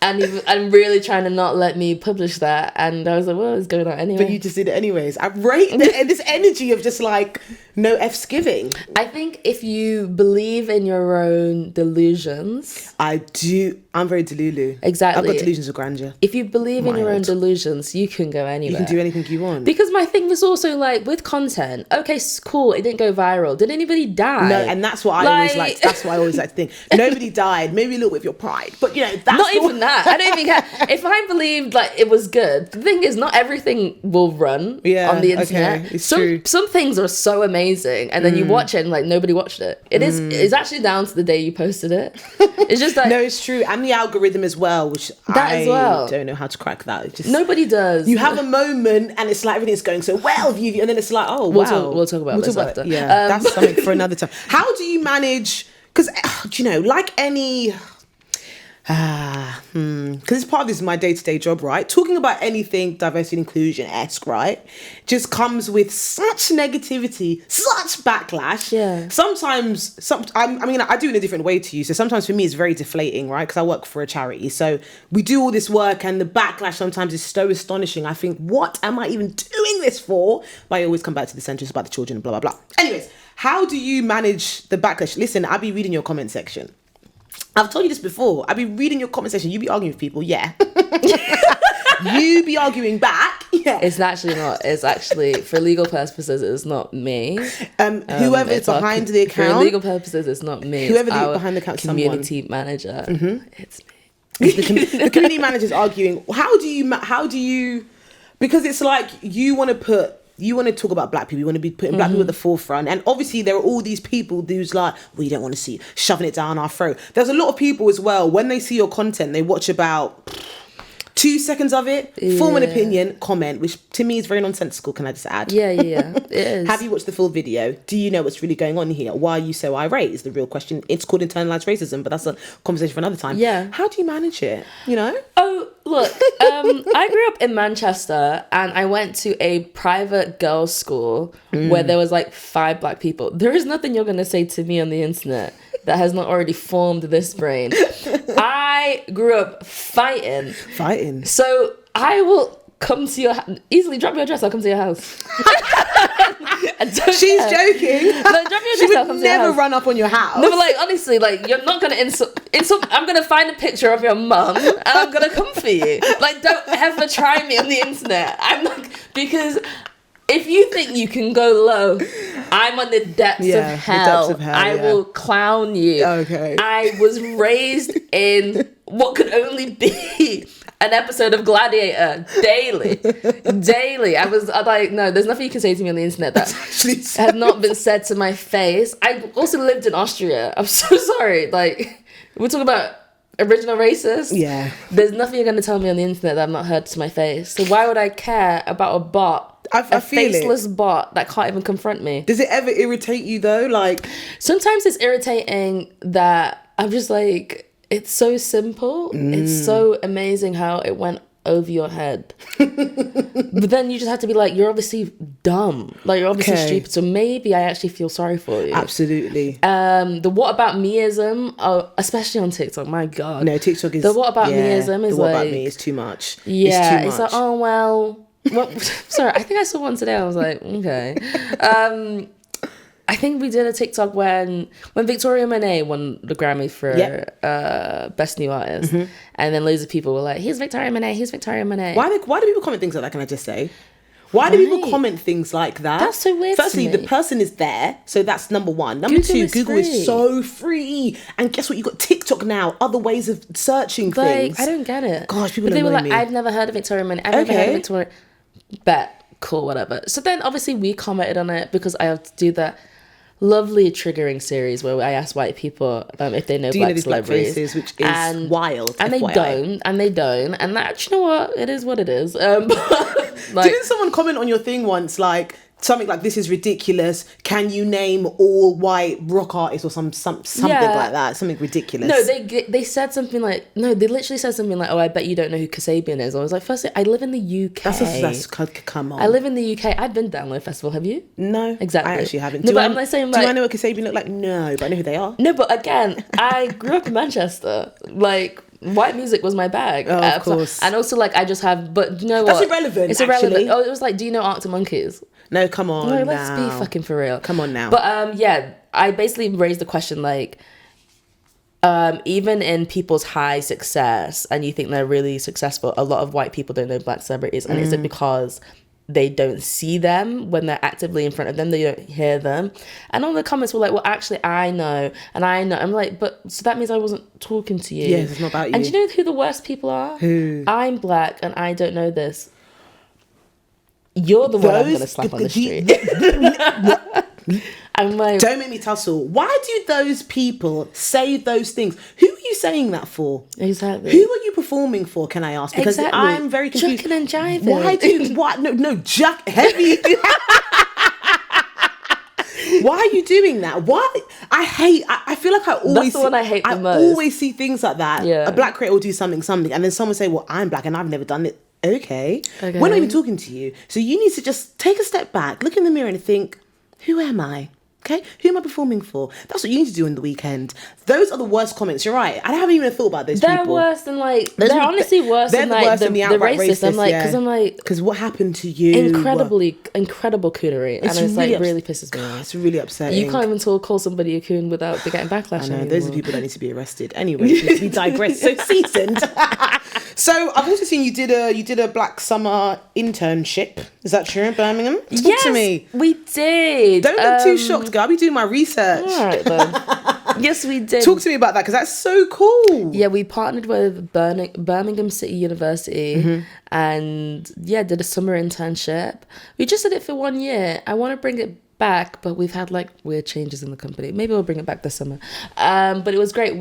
And I'm really trying to not let me publish that. And I was like, well, it's going on anyway. But you just did it anyways. I rate this energy of just like, no F's giving. I think if you believe in your own delusions. I do. I'm very delulu. Exactly. I've got delusions of grandeur. If you believe in your own delusions, you can go anywhere. You can do anything you want. Because my thing was also like, with content, okay, cool, it didn't go viral. Did anybody die? No, and that's what I always like. That's what I always like to think. Nobody died. Maybe a little bit of your pride, but that's not even that. I don't even care. If I believed like it was good, the thing is, not everything will run on the internet. Okay, it's true. Some things are so amazing, and then you watch it and like nobody watched it. It's actually down to the day you posted it. It's just like no, it's true, and the algorithm as well, which I don't know how to crack that. It's just nobody does. You have a moment, and it's like everything's going so well with you, and then it's like, oh wow, we'll talk about this after. Yeah, that's something for another time. How do you manage? Because like any. Because it's part of this is my day-to-day job, right? Talking about anything diversity and inclusion-esque, right, just comes with such negativity, such backlash. Yeah. Sometimes, I do it in a different way to you. So sometimes for me, it's very deflating, right? Because I work for a charity. So we do all this work and the backlash sometimes is so astonishing. I think, what am I even doing this for? But I always come back to the centre about the children and blah, blah, blah. Anyways, how do you manage the backlash? Listen, I'll be reading your comment section. I've told you this before. I'll be reading your comment section. You be arguing with people, yeah. You be arguing back, yeah. It's actually not. It's actually, for legal purposes, it's not me. Whoever's behind the account. For legal purposes, it's not me. Whoever's behind the account, community manager. It's me. The community manager's arguing. How do you? Because it's like you want to talk about black people. You want to be putting black people at the forefront. And obviously there are all these people who's like, we don't want to see shoving it down our throat. There's a lot of people as well, when they see your content, they watch about 2 seconds of it, form an opinion, comment, which to me is very nonsensical, can I just add? Yeah. It is. Have you watched the full video? Do you know what's really going on here? Why are you so irate is the real question. It's called internalized racism, but that's a conversation for another time. Yeah. How do you manage it, Oh, look, I grew up in Manchester and I went to a private girls' school where there was like 5 black people. There is nothing you're going to say to me on the internet that has not already formed this brain. I grew up fighting. So I will come to your easily drop your address, I'll come to your house. She's joking. No, drop your address, I'll come to your house. Never run up on your house. No, but like honestly, like you're not gonna insult. I'm gonna find a picture of your mum and I'm gonna come for you. Like, don't ever try me on the internet. I'm not, because if you think you can go low, I'm on the depths of hell. I will clown you. Okay. I was raised in what could only be an episode of Gladiator daily. I was like, no, there's nothing you can say to me on the internet that has not been said to my face. I also lived in Austria. I'm so sorry. Like, we're talking about original racist. Yeah. There's nothing you're going to tell me on the internet that I've not heard to my face. So why would I care about a bot? I feel faceless bot that can't even confront me. Does it ever irritate you though? Like, sometimes it's irritating that I'm just like, it's so simple. It's so amazing how it went over your head. But then you just have to be like, you're obviously dumb. Like, you're obviously stupid. So maybe I actually feel sorry for you. Absolutely. The what about meism, especially on TikTok, my God. No, TikTok is... The what about meism is the what like... about me is too much. Yeah, it's too much. like, oh, well... sorry, I think I saw one today. I was like, okay. I think we did a TikTok when Victoria Monet won the Grammy for Best New Artist. And then loads of people were like, here's Victoria Monet, here's Victoria Monet. Why do people comment things like that, can I just say? Why do people comment things like that? That's so weird. Firstly, the person is there, so that's number one. Number two, Google is so free. And guess what? You've got TikTok now, other ways of searching things. I don't get it. Gosh, people But they were like, me. I've never heard of Victoria Monet. I've never heard of Victoria. Bet. Cool, whatever. So then obviously we commented on it because I have to do that lovely triggering series where I ask white people if they know black celebrities, faces, which is wild, and FYI. they don't, and that, you know what, it is what it is. Didn't someone comment on your thing once, like something like, this is ridiculous, can you name all white rock artists or something like that, something ridiculous? No, they said something like, no, they literally said something like, oh, I bet you don't know who Kasabian is. I was like, firstly, I live in the UK. That's come on. I live in the UK. I've been to Download Festival. Have you? No, exactly. I actually haven't. No, do I'm like saying, do I know what Kasabian look like? No, but I know who they are. No, but again, I grew up in Manchester. Like, white music was my bag. Oh, of course. And also, like, I just have, but you know what? That's irrelevant. It's irrelevant. Actually. Oh, it was like, do you know Arctic Monkeys? No, come on. No, let's be fucking for real. Come on now. But yeah, I basically raised the question, like, even in people's high success, and you think they're really successful, a lot of white people don't know black celebrities, and is it because they don't see them when they're actively in front of them, they don't hear them? And all the comments were like, well, actually, I know, and I know. I'm like, but so that means I wasn't talking to you. Yes, it's not about you. And do you know who the worst people are? Who? I'm black and I don't know this. You're the one I'm going to slap on the street. I'm like... Don't make me tussle. Why do those people say those things? Who are you saying that for? Exactly. Who are you performing for, can I ask? Because I'm very confused. Jucking and jiving. No, Jack, heavy. Why are you doing that? Why? I feel like I always... That's the one I hate the most. I always see things like that. Yeah. A black creator will do something, and then someone say, well, I'm black and I've never done it. Okay. We're not even talking to you. So you need to just take a step back, look in the mirror and think, who am I? Okay, who am I performing for? That's what you need to do on the weekend. Those are the worst comments. You're right. I haven't even thought about those people. They're worse than they're honestly worse than like the racist. I'm like, because what happened to you? Incredible coonery, and it's like really pisses me off. It's really upsetting. You can't even call somebody a coon without getting backlash. I know, anymore. those are people that need to be arrested. Anyway, we digress. So seasoned. So I've also seen you did a Black Summer internship. Is that true in Birmingham? Talk to me. We did. Don't look too shocked, girl. I'll be doing my research. All right then. Yes, we did. Talk to me about that, because that's so cool. Yeah, we partnered with Birmingham City University and did a summer internship. We just did it for 1 year. I want to bring it back, but we've had like weird changes in the company. Maybe we'll bring it back this summer. But it was great.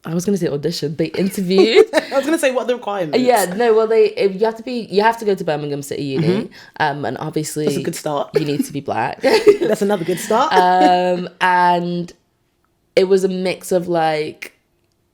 I was going to say audition. They interviewed. I was going to say, what are the requirements? Yeah, no, well, you have to go to Birmingham City Uni. And obviously... That's a good start. You need to be black. That's another good start. And it was a mix of like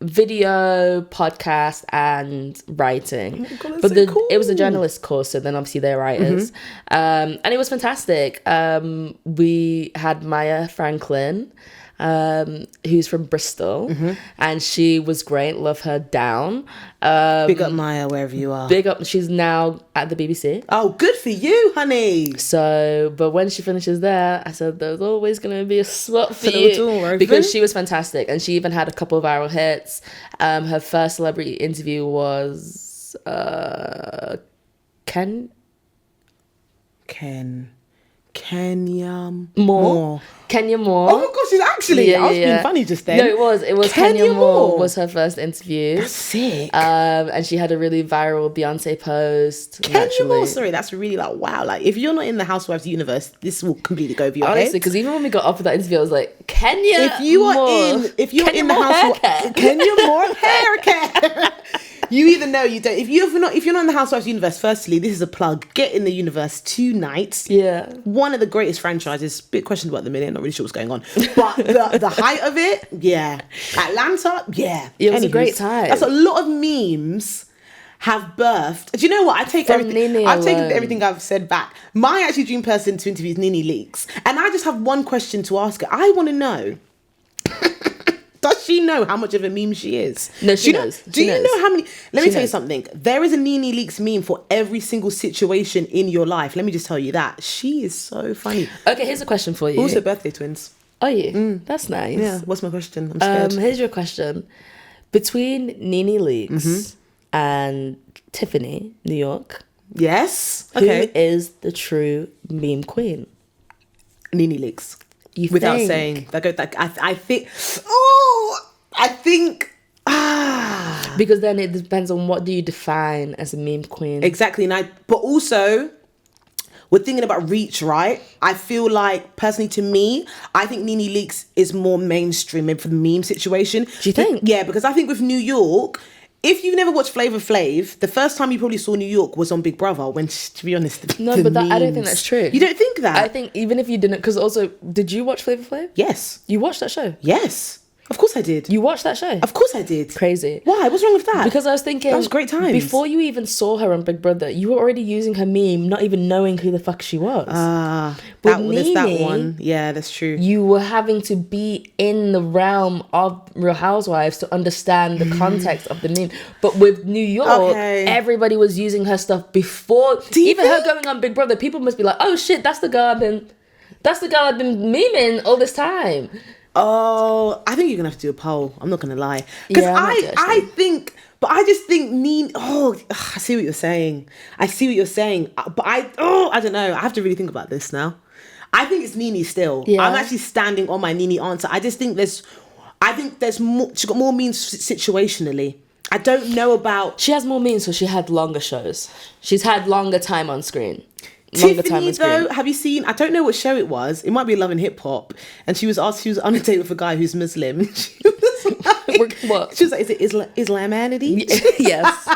video, podcast, and writing. Oh God, but cool. It was a journalist course, so then obviously they're writers. And it was fantastic. We had Maya Franklin, who's from Bristol, and she was great. Love her down. Big up Maya wherever you are. Big up. She's now at the BBC. Oh, good for you, honey. So, but when she finishes there, I said there's always going to be a spot for you, because she was fantastic, and she even had a couple of viral hits. Her first celebrity interview was Kenya Moore. Kenya Moore. Oh my gosh, she's actually... I was being funny just then. No, it was Kenya Moore was her first interview. That's sick. And she had a really viral Beyonce post. Kenya Moore, sorry, that's really like, wow. Like, if you're not in the Housewives universe, this will completely go over your head. Honestly, because even when we got off of that interview, I was like, Kenya If you're in the Housewives... Kenya Moore hair care. You either know, you don't. If you're not in the Housewives universe, firstly, this is a plug. Get in the universe tonight. Yeah. One of the greatest franchises. Bit questionable at the minute. Not really sure what's going on. But the height of it, yeah. Atlanta, yeah. It was a great time. That's a lot of memes have birthed. Do you know what? I've taken everything I've said back. My actually dream person to interview is Nene Leakes. And I just have one question to ask her. I want to know. Does she know how much of a meme she is? No, she knows. Do you know how many? Let me tell you something. There is a Nene Leakes meme for every single situation in your life. Let me just tell you that. She is so funny. Okay, here's a question for you. Also birthday twins. Are you? That's nice. Yeah. What's my question? I'm scared. Here's your question. Between Nene Leakes and Tiffany, New York. Yes. Okay. Who is the true meme queen? Nene Leakes. Without saying that, I think. Oh, I think. Because then it depends on what do you define as a meme queen. Exactly, but also we're thinking about reach, right? I feel like personally, to me, I think Nene Leakes is more mainstream maybe for the meme situation. Do you think? Yeah, because I think with New York. If you've never watched Flavor Flav, the first time you probably saw New York was on Big Brother. When, to be honest, I don't think that's true. You don't think that? I think even if you didn't, because also, did you watch Flavor Flav? Yes. You watched that show? Yes. Of course I did. You watched that show? Of course I did. Crazy. Why? What's wrong with that? Because I was thinking... That was great times. Before you even saw her on Big Brother, you were already using her meme, not even knowing who the fuck she was. There's that one. Yeah, that's true. You were having to be in the realm of Real Housewives to understand the context of the meme. But with New York, everybody was using her stuff before... Even her going on Big Brother, people must be like, oh shit, that's the girl I've been memeing all this time. Oh, I think you're gonna have to do a poll. I'm not gonna lie, because I just think Nene. Oh, I see what you're saying. But I don't know. I have to really think about this now. I think it's Nene still. Yeah. I'm actually standing on my Nene answer. I just think there's more. She got more means situationally. I don't know about. She has more means, so she had longer shows. She's had longer time on screen. Tiffany, though, have you seen? I don't know what show it was. It might be Love and Hip Hop. And she was asked. She was on a date with a guy who's Muslim. She was like, what? She was like, "Is it Islamanity?" Yes.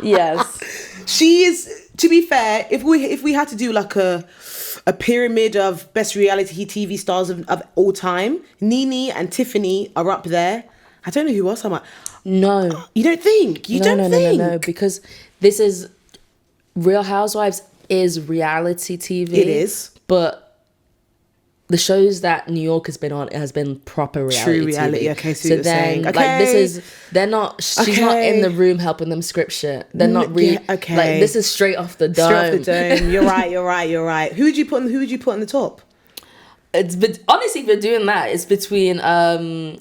Yes. She is. To be fair, if we had to do like a pyramid of best reality TV stars of all time, Nene and Tiffany are up there. I don't know who else I'm at. No. You don't think? No, because this is Real Housewives is reality TV. It is. But the shows that New York has been on, it has been proper reality. True reality. TV. Okay, so you're saying. Okay. Like she's not in the room helping them script shit. They're not really like this is straight off the dome. Straight off the dome. You're right. Who would you put on the top? Honestly, if you're doing that, it's between oh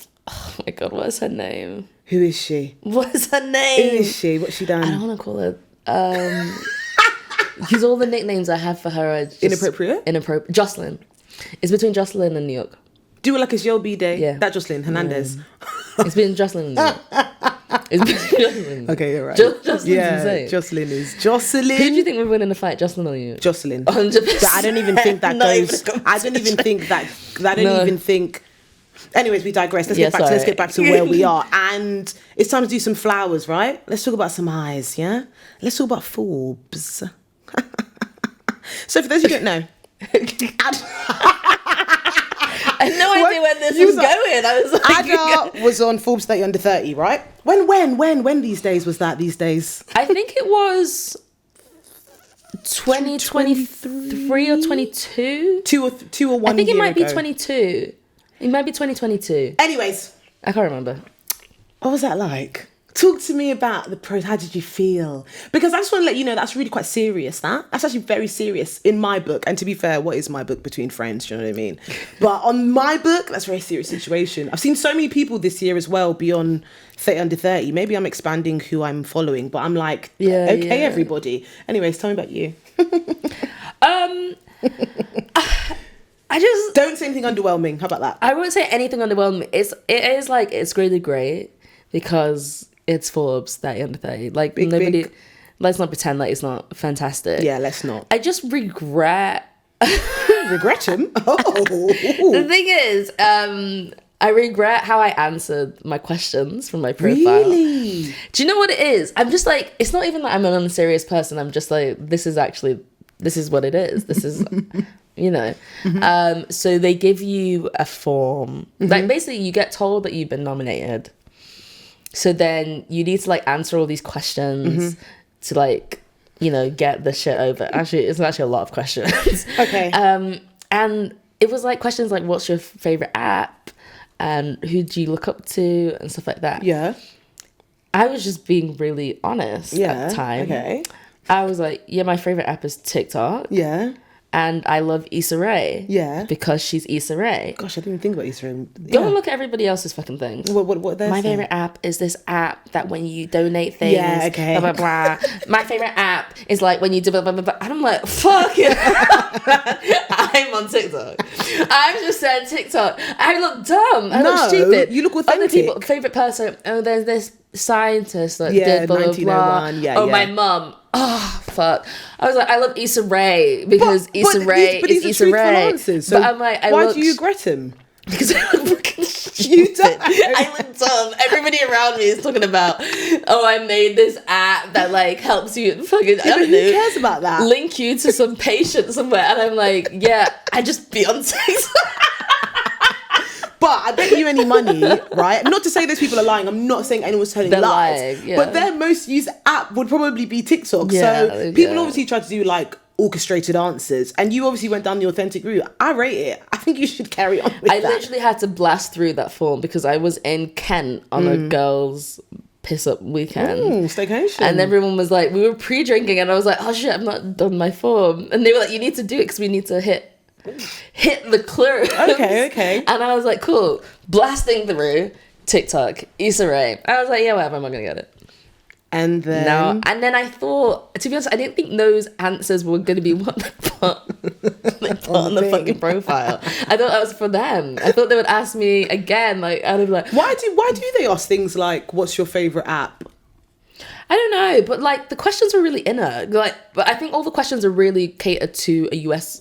my god, what's her name? Who is she? What's her name? Who is she? What's she done? I don't want to call her because all the nicknames I have for her are just inappropriate. Jocelyn. It's between Jocelyn and New York. Do it like it's your B-Day. Yeah. That Jocelyn Hernandez. It's been Jocelyn and New York. It's been Jocelyn. Okay, you're right. Jocelyn's insane. Jocelyn is. Jocelyn. Who do you think would win in a fight, Jocelyn or you? Jocelyn. 100%. I don't even think that goes. I don't even think. Anyways, we digress. Let's get back to where we are. And it's time to do some flowers, right? Let's talk about some eyes, yeah? Let's talk about Forbes. So for those who don't know, I had no idea where this was going. I was like, Ada was on Forbes 30 under 30, right? When these days was that? These days, I think it was 2023 or 22. Two or 1 I think it might ago. be 22. It might be 2022. Anyways, I can't remember. What was that like? Talk to me about the pros. How did you feel? Because I just want to let you know that's really quite serious. That's actually very serious in my book. And to be fair, what is my book between friends? Do you know what I mean? But on my book, that's a very serious situation. I've seen so many people this year as well beyond 30 under 30. Maybe I'm expanding who I'm following, but I'm like, everybody. Anyways, tell me about you. I just don't say anything underwhelming. How about that? I won't say anything underwhelming. It is like it's really great because it's Forbes 30 under 30. Like nobody. Big. Let's not pretend that it's not fantastic. Yeah, let's not. I just regret. Regret him. Oh. The thing is, I regret how I answered my questions from my profile. Really? Do you know what it is? I'm just like, it's not even that I'm an unserious person. I'm just like, this is what it is. This is, you know. So they give you a form. Like, basically, you get told that you've been nominated. So then you need to, like, answer all these questions to, like, you know, get the shit over. Actually, it's actually a lot of questions. Okay. And it was, like, questions like, what's your favourite app? And who do you look up to? And stuff like that. Yeah. I was just being really honest at the time. Okay. I was like, yeah, my favourite app is TikTok. Yeah. And I love Issa Rae. Yeah. Because she's Issa Rae. Gosh, I didn't even think about Issa Rae. Go and look at everybody else's fucking things. What they're My saying? favourite app is this app that when you donate things, Yeah, okay. blah, blah, blah. My favourite app is like when you do blah, blah, blah, blah. And I'm like, fuck it. I'm on TikTok. I've just said TikTok. I look dumb. I look stupid. You look Other authentic. people, favourite person, oh, there's this scientist that did blah, blah, blah. 1901. Yeah, oh, yeah. my mum. Oh, fuck. I was like, I love Issa Rae because Issa Rae but is these are Issa truthful Rae. answers, But so I'm like, why do you regret him? because I look fucking You stupid. don't. I look dumb. Everybody around me is talking about, oh, I made this app that like helps you fucking, I But don't who know, cares about that? link you to some patient somewhere. And I'm like, yeah, I just be on TikTok. But I bet you any money, right? Not to say those people are lying. I'm not saying anyone's telling They're lies. lying, yeah. But their most used app would probably be TikTok. Yeah, so people yeah. obviously try to do like orchestrated answers. And you obviously went down the authentic route. I rate it. I think you should carry on with I that. literally had to blast through that form because I was in Kent on a girls' piss up weekend. Staycation. And everyone was like, we were pre-drinking and I was like, oh shit, I've not done my form. And they were like, you need to do it because we need to hit the clearance. Okay. And I was like, cool. Blasting through TikTok, Issa Rae. I was like, yeah, whatever, I'm not gonna get it. And then... No. And then I thought, to be honest, I didn't think those answers were gonna be what they put on the fucking profile. I thought that was for them. I thought they would ask me again, like, out of like, Why do they ask things like, what's your favourite app? I don't know, but like the questions were really inner. Like, but I think all the questions are really catered to a US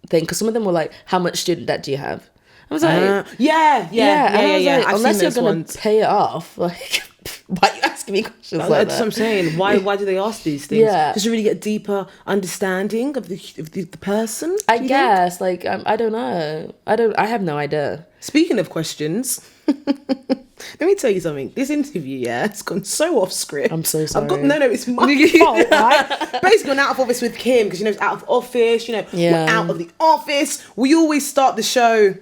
thing because some of them were like, how much student debt do you have? I was like, Yeah. And I was like, I've unless seen you're those gonna ones. pay it off, like, why are you asking me questions like That's what I'm that? saying. Why do they ask these things? Yeah. Just to really get a deeper understanding of the person? I do you think? guess, like, I don't know. I have no idea. Speaking of questions, let me tell you something. This interview, yeah, it's gone so off script. I'm so sorry. It's my fault, right? Basically, on Out of Office with Kim, because, you know, it's out of office, you know, Yeah. we're out of the office. We always start the show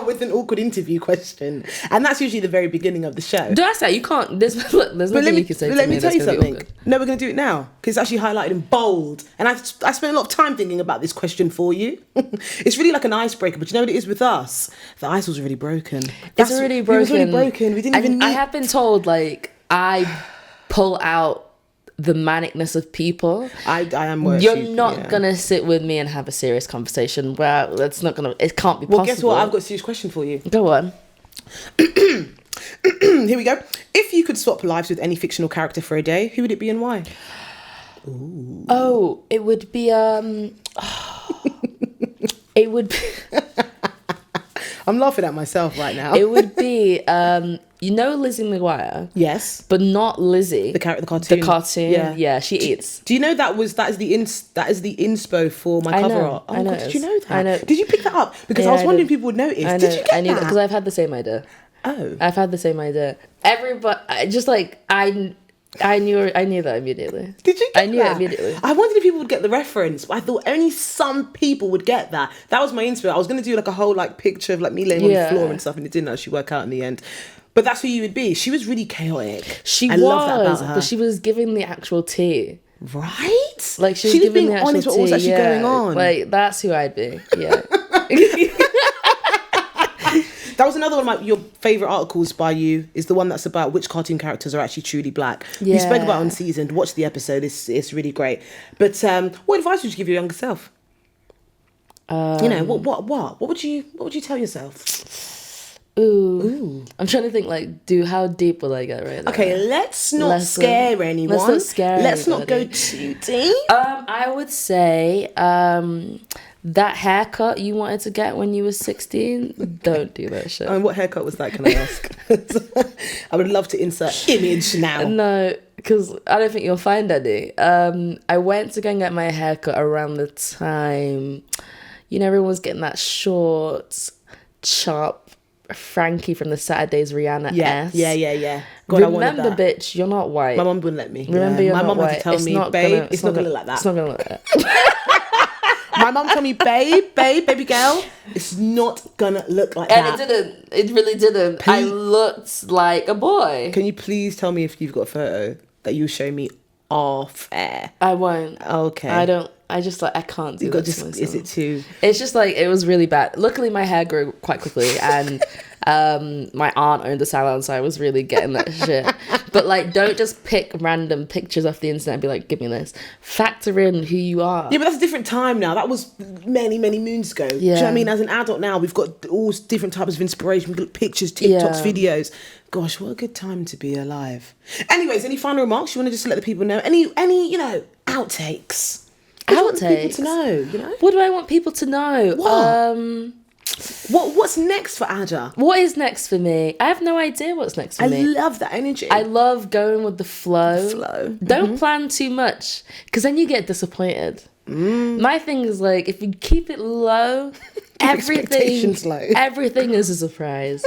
with an awkward interview question. And that's usually the very beginning of the show. Do I say you can't? There's But nothing let me, you can say but to let me me tell that's you gonna be something. awkward. No, we're going to do it now because it's actually highlighted in bold. And I spent a lot of time thinking about this question for you. It's really like an icebreaker, but you know what it is with us? The ice was already broken. It's already It broken. was already broken. We didn't even need... I have been told, like, I pull out the manicness of people. I am worse. You're not gonna sit with me and have a serious conversation. Well, that's not gonna. It can't be possible. Well, guess what? I've got a serious question for you. Go on. Here we go. If you could swap lives with any fictional character for a day, who would it be and why? Ooh. Oh, it would be it would be, I'm laughing at myself right now. it would be you know Lizzie McGuire? Yes. But not Lizzie. The cartoon. The cartoon. Yeah, she eats. Do you know that is the inspo for my I cover know, art? Oh I know God, did it you is. know that? I know. Did you pick that up? Because Yeah, I was I wondering did. if people would notice. I know, Did you get I knew that that? because I've had the same idea. Oh. I've had the same idea. Everybody, just like I knew that immediately. Did you get I knew that? it immediately. I wondered if people would get the reference, but I thought only some people would get that. That was my inspo. I was going to do like a whole like picture of like me laying on the floor and stuff, and it didn't actually work out in the end. But that's who you would be. She was really chaotic. She love that about her. but she was giving the actual tea. Right? Like she was just giving being the actual honest tea. with what was actually yeah. going on. Like that's who I'd be. Yeah. That was another one of your favourite articles by you, is the one that's about which cartoon characters are actually truly black. We spoke about it on Seasoned. Watch the episode. It's really great. But what advice would you give your younger self? You know, what would you tell yourself? Ooh. I'm trying to think, like, how deep will I get right now? Okay, let's not scare anyone. Let's not scare Let's not go anybody. too deep. I would say that haircut you wanted to get when you were 16, don't do that shit. What haircut was that, can I ask? I would love to insert image now. No, because I don't think you'll find any. I went to go and get my haircut around the time, everyone was getting that short, sharp Frankie from the Saturday's Rihanna S. Yeah. God, Remember, bitch, you're not white. My mum wouldn't let me. Remember, you're my not mum white. had to tell me, babe, it's not gonna look like that. It's not gonna look like that. My mum told me, baby girl, it's not gonna look like And that. it didn't. It really didn't. I looked like a boy. Can you please tell me if you've got a photo that you'll show me off air? I won't. Okay. I don't. I just I can't do that to myself. Is it too? It's just it was really bad. Luckily, my hair grew quite quickly, and my aunt owned a salon, so I was really getting that shit. But don't just pick random pictures off the internet and be like, give me this. Factor in who you are. Yeah, but that's a different time now. That was many, many moons ago. Yeah. Do you know what I mean? As an adult now, we've got all different types of inspiration. We've got pictures, TikToks, videos. Gosh, what a good time to be alive. Anyways, any final remarks you want to just let the people know? Any outtakes? What do you want people to know? What do I want people to know? What's next for Ada? What is next for me? I have no idea what's next for me. I love that energy. I love going with the flow. Don't plan too much, because then you get disappointed. My thing is if you keep it low, everything is a surprise.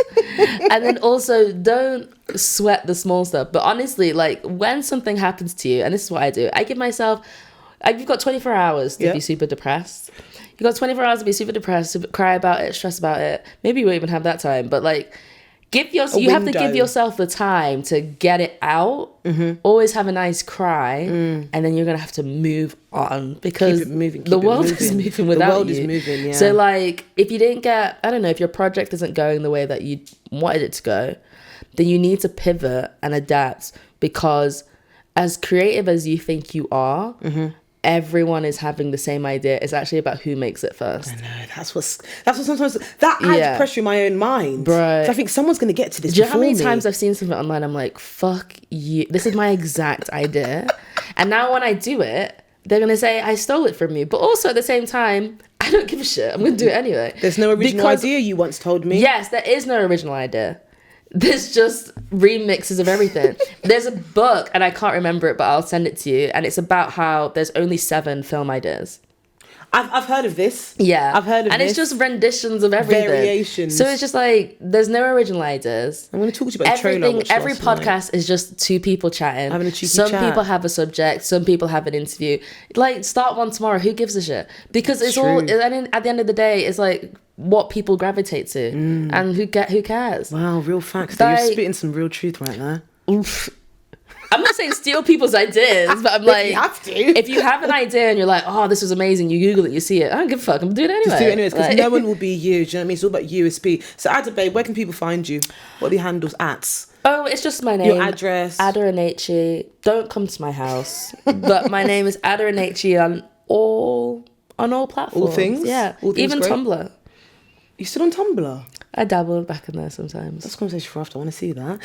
And then also don't sweat the small stuff. But honestly, when something happens to you, and this is what I do, I give myself, you've got 24 hours to be super depressed. You've got 24 hours to be super depressed, to cry about it, stress about it. Maybe you won't even have that time, but you have to give yourself the time to get it out. Always have a nice cry, and then you're gonna have to move on, because the world is moving without you. The world is moving, yeah. So if you didn't get, I don't know, if your project isn't going the way that you wanted it to go, then you need to pivot and adapt, because as creative as you think you are, everyone is having the same idea. It's actually about who makes it first. I know, that's what sometimes that adds pressure in my own mind. Bro, so I think someone's gonna get to this. Do you know how many me. times I've seen something online? I'm like, fuck you. This is my exact idea. And now when I do it, they're gonna say I stole it from you. But also at the same time, I don't give a shit. I'm gonna do it anyway. There's no original idea, you once told me. Yes, there is no original idea. There's just remixes of everything. There's a book, and I can't remember it, but I'll send it to you. And it's about how there's only 7 film ideas. I've heard of this. Yeah. I've heard of this. And it's just renditions of everything. Variations. So it's just there's no original ideas. I'm going to talk to you about the trailer I watched Every last night. podcast is just 2 people chatting. Having a cheeky Some chat. people have a subject. Some people have an interview. Start one tomorrow. Who gives a shit? Because it's all, and at the end of the day, it's what people gravitate to. And who cares? Wow, real facts. You're spitting some real truth right there. I'm not saying steal people's ideas, but I'm You have to. if you have an idea and you're like, oh, this was amazing, you Google it, you see it, I don't give a fuck, I'm doing it anyway. Just do it anyways, because no one will be you. Do you know what I mean? It's all about USP. So, Ada, babe, where can people find you? What are the handles at? Oh, it's just my name. Your address. Ada Enechi. Don't come to my house. But my name is Ada Enechi on all platforms. All things? Yeah. All things Even great? Tumblr. You still on Tumblr? I dabble back in there sometimes. That's a conversation for after. I want to see that.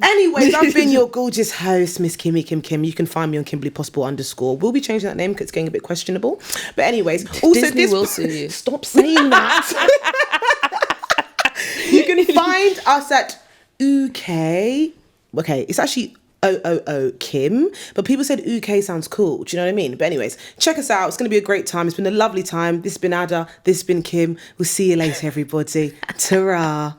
Anyways, I've been your gorgeous host, Miss Kimmy Kim. You can find me on Kimberly Possible _. We'll be changing that name because it's getting a bit questionable. But anyways, also Disney will sue you. Stop saying that. You can find us at UK. Okay, it's actually Kim, but people said UK sounds cool. Do you know what I mean? But anyways, check us out. It's going to be a great time. It's been a lovely time. This has been Ada. This has been Kim. We'll see you later, everybody. Ta-ra.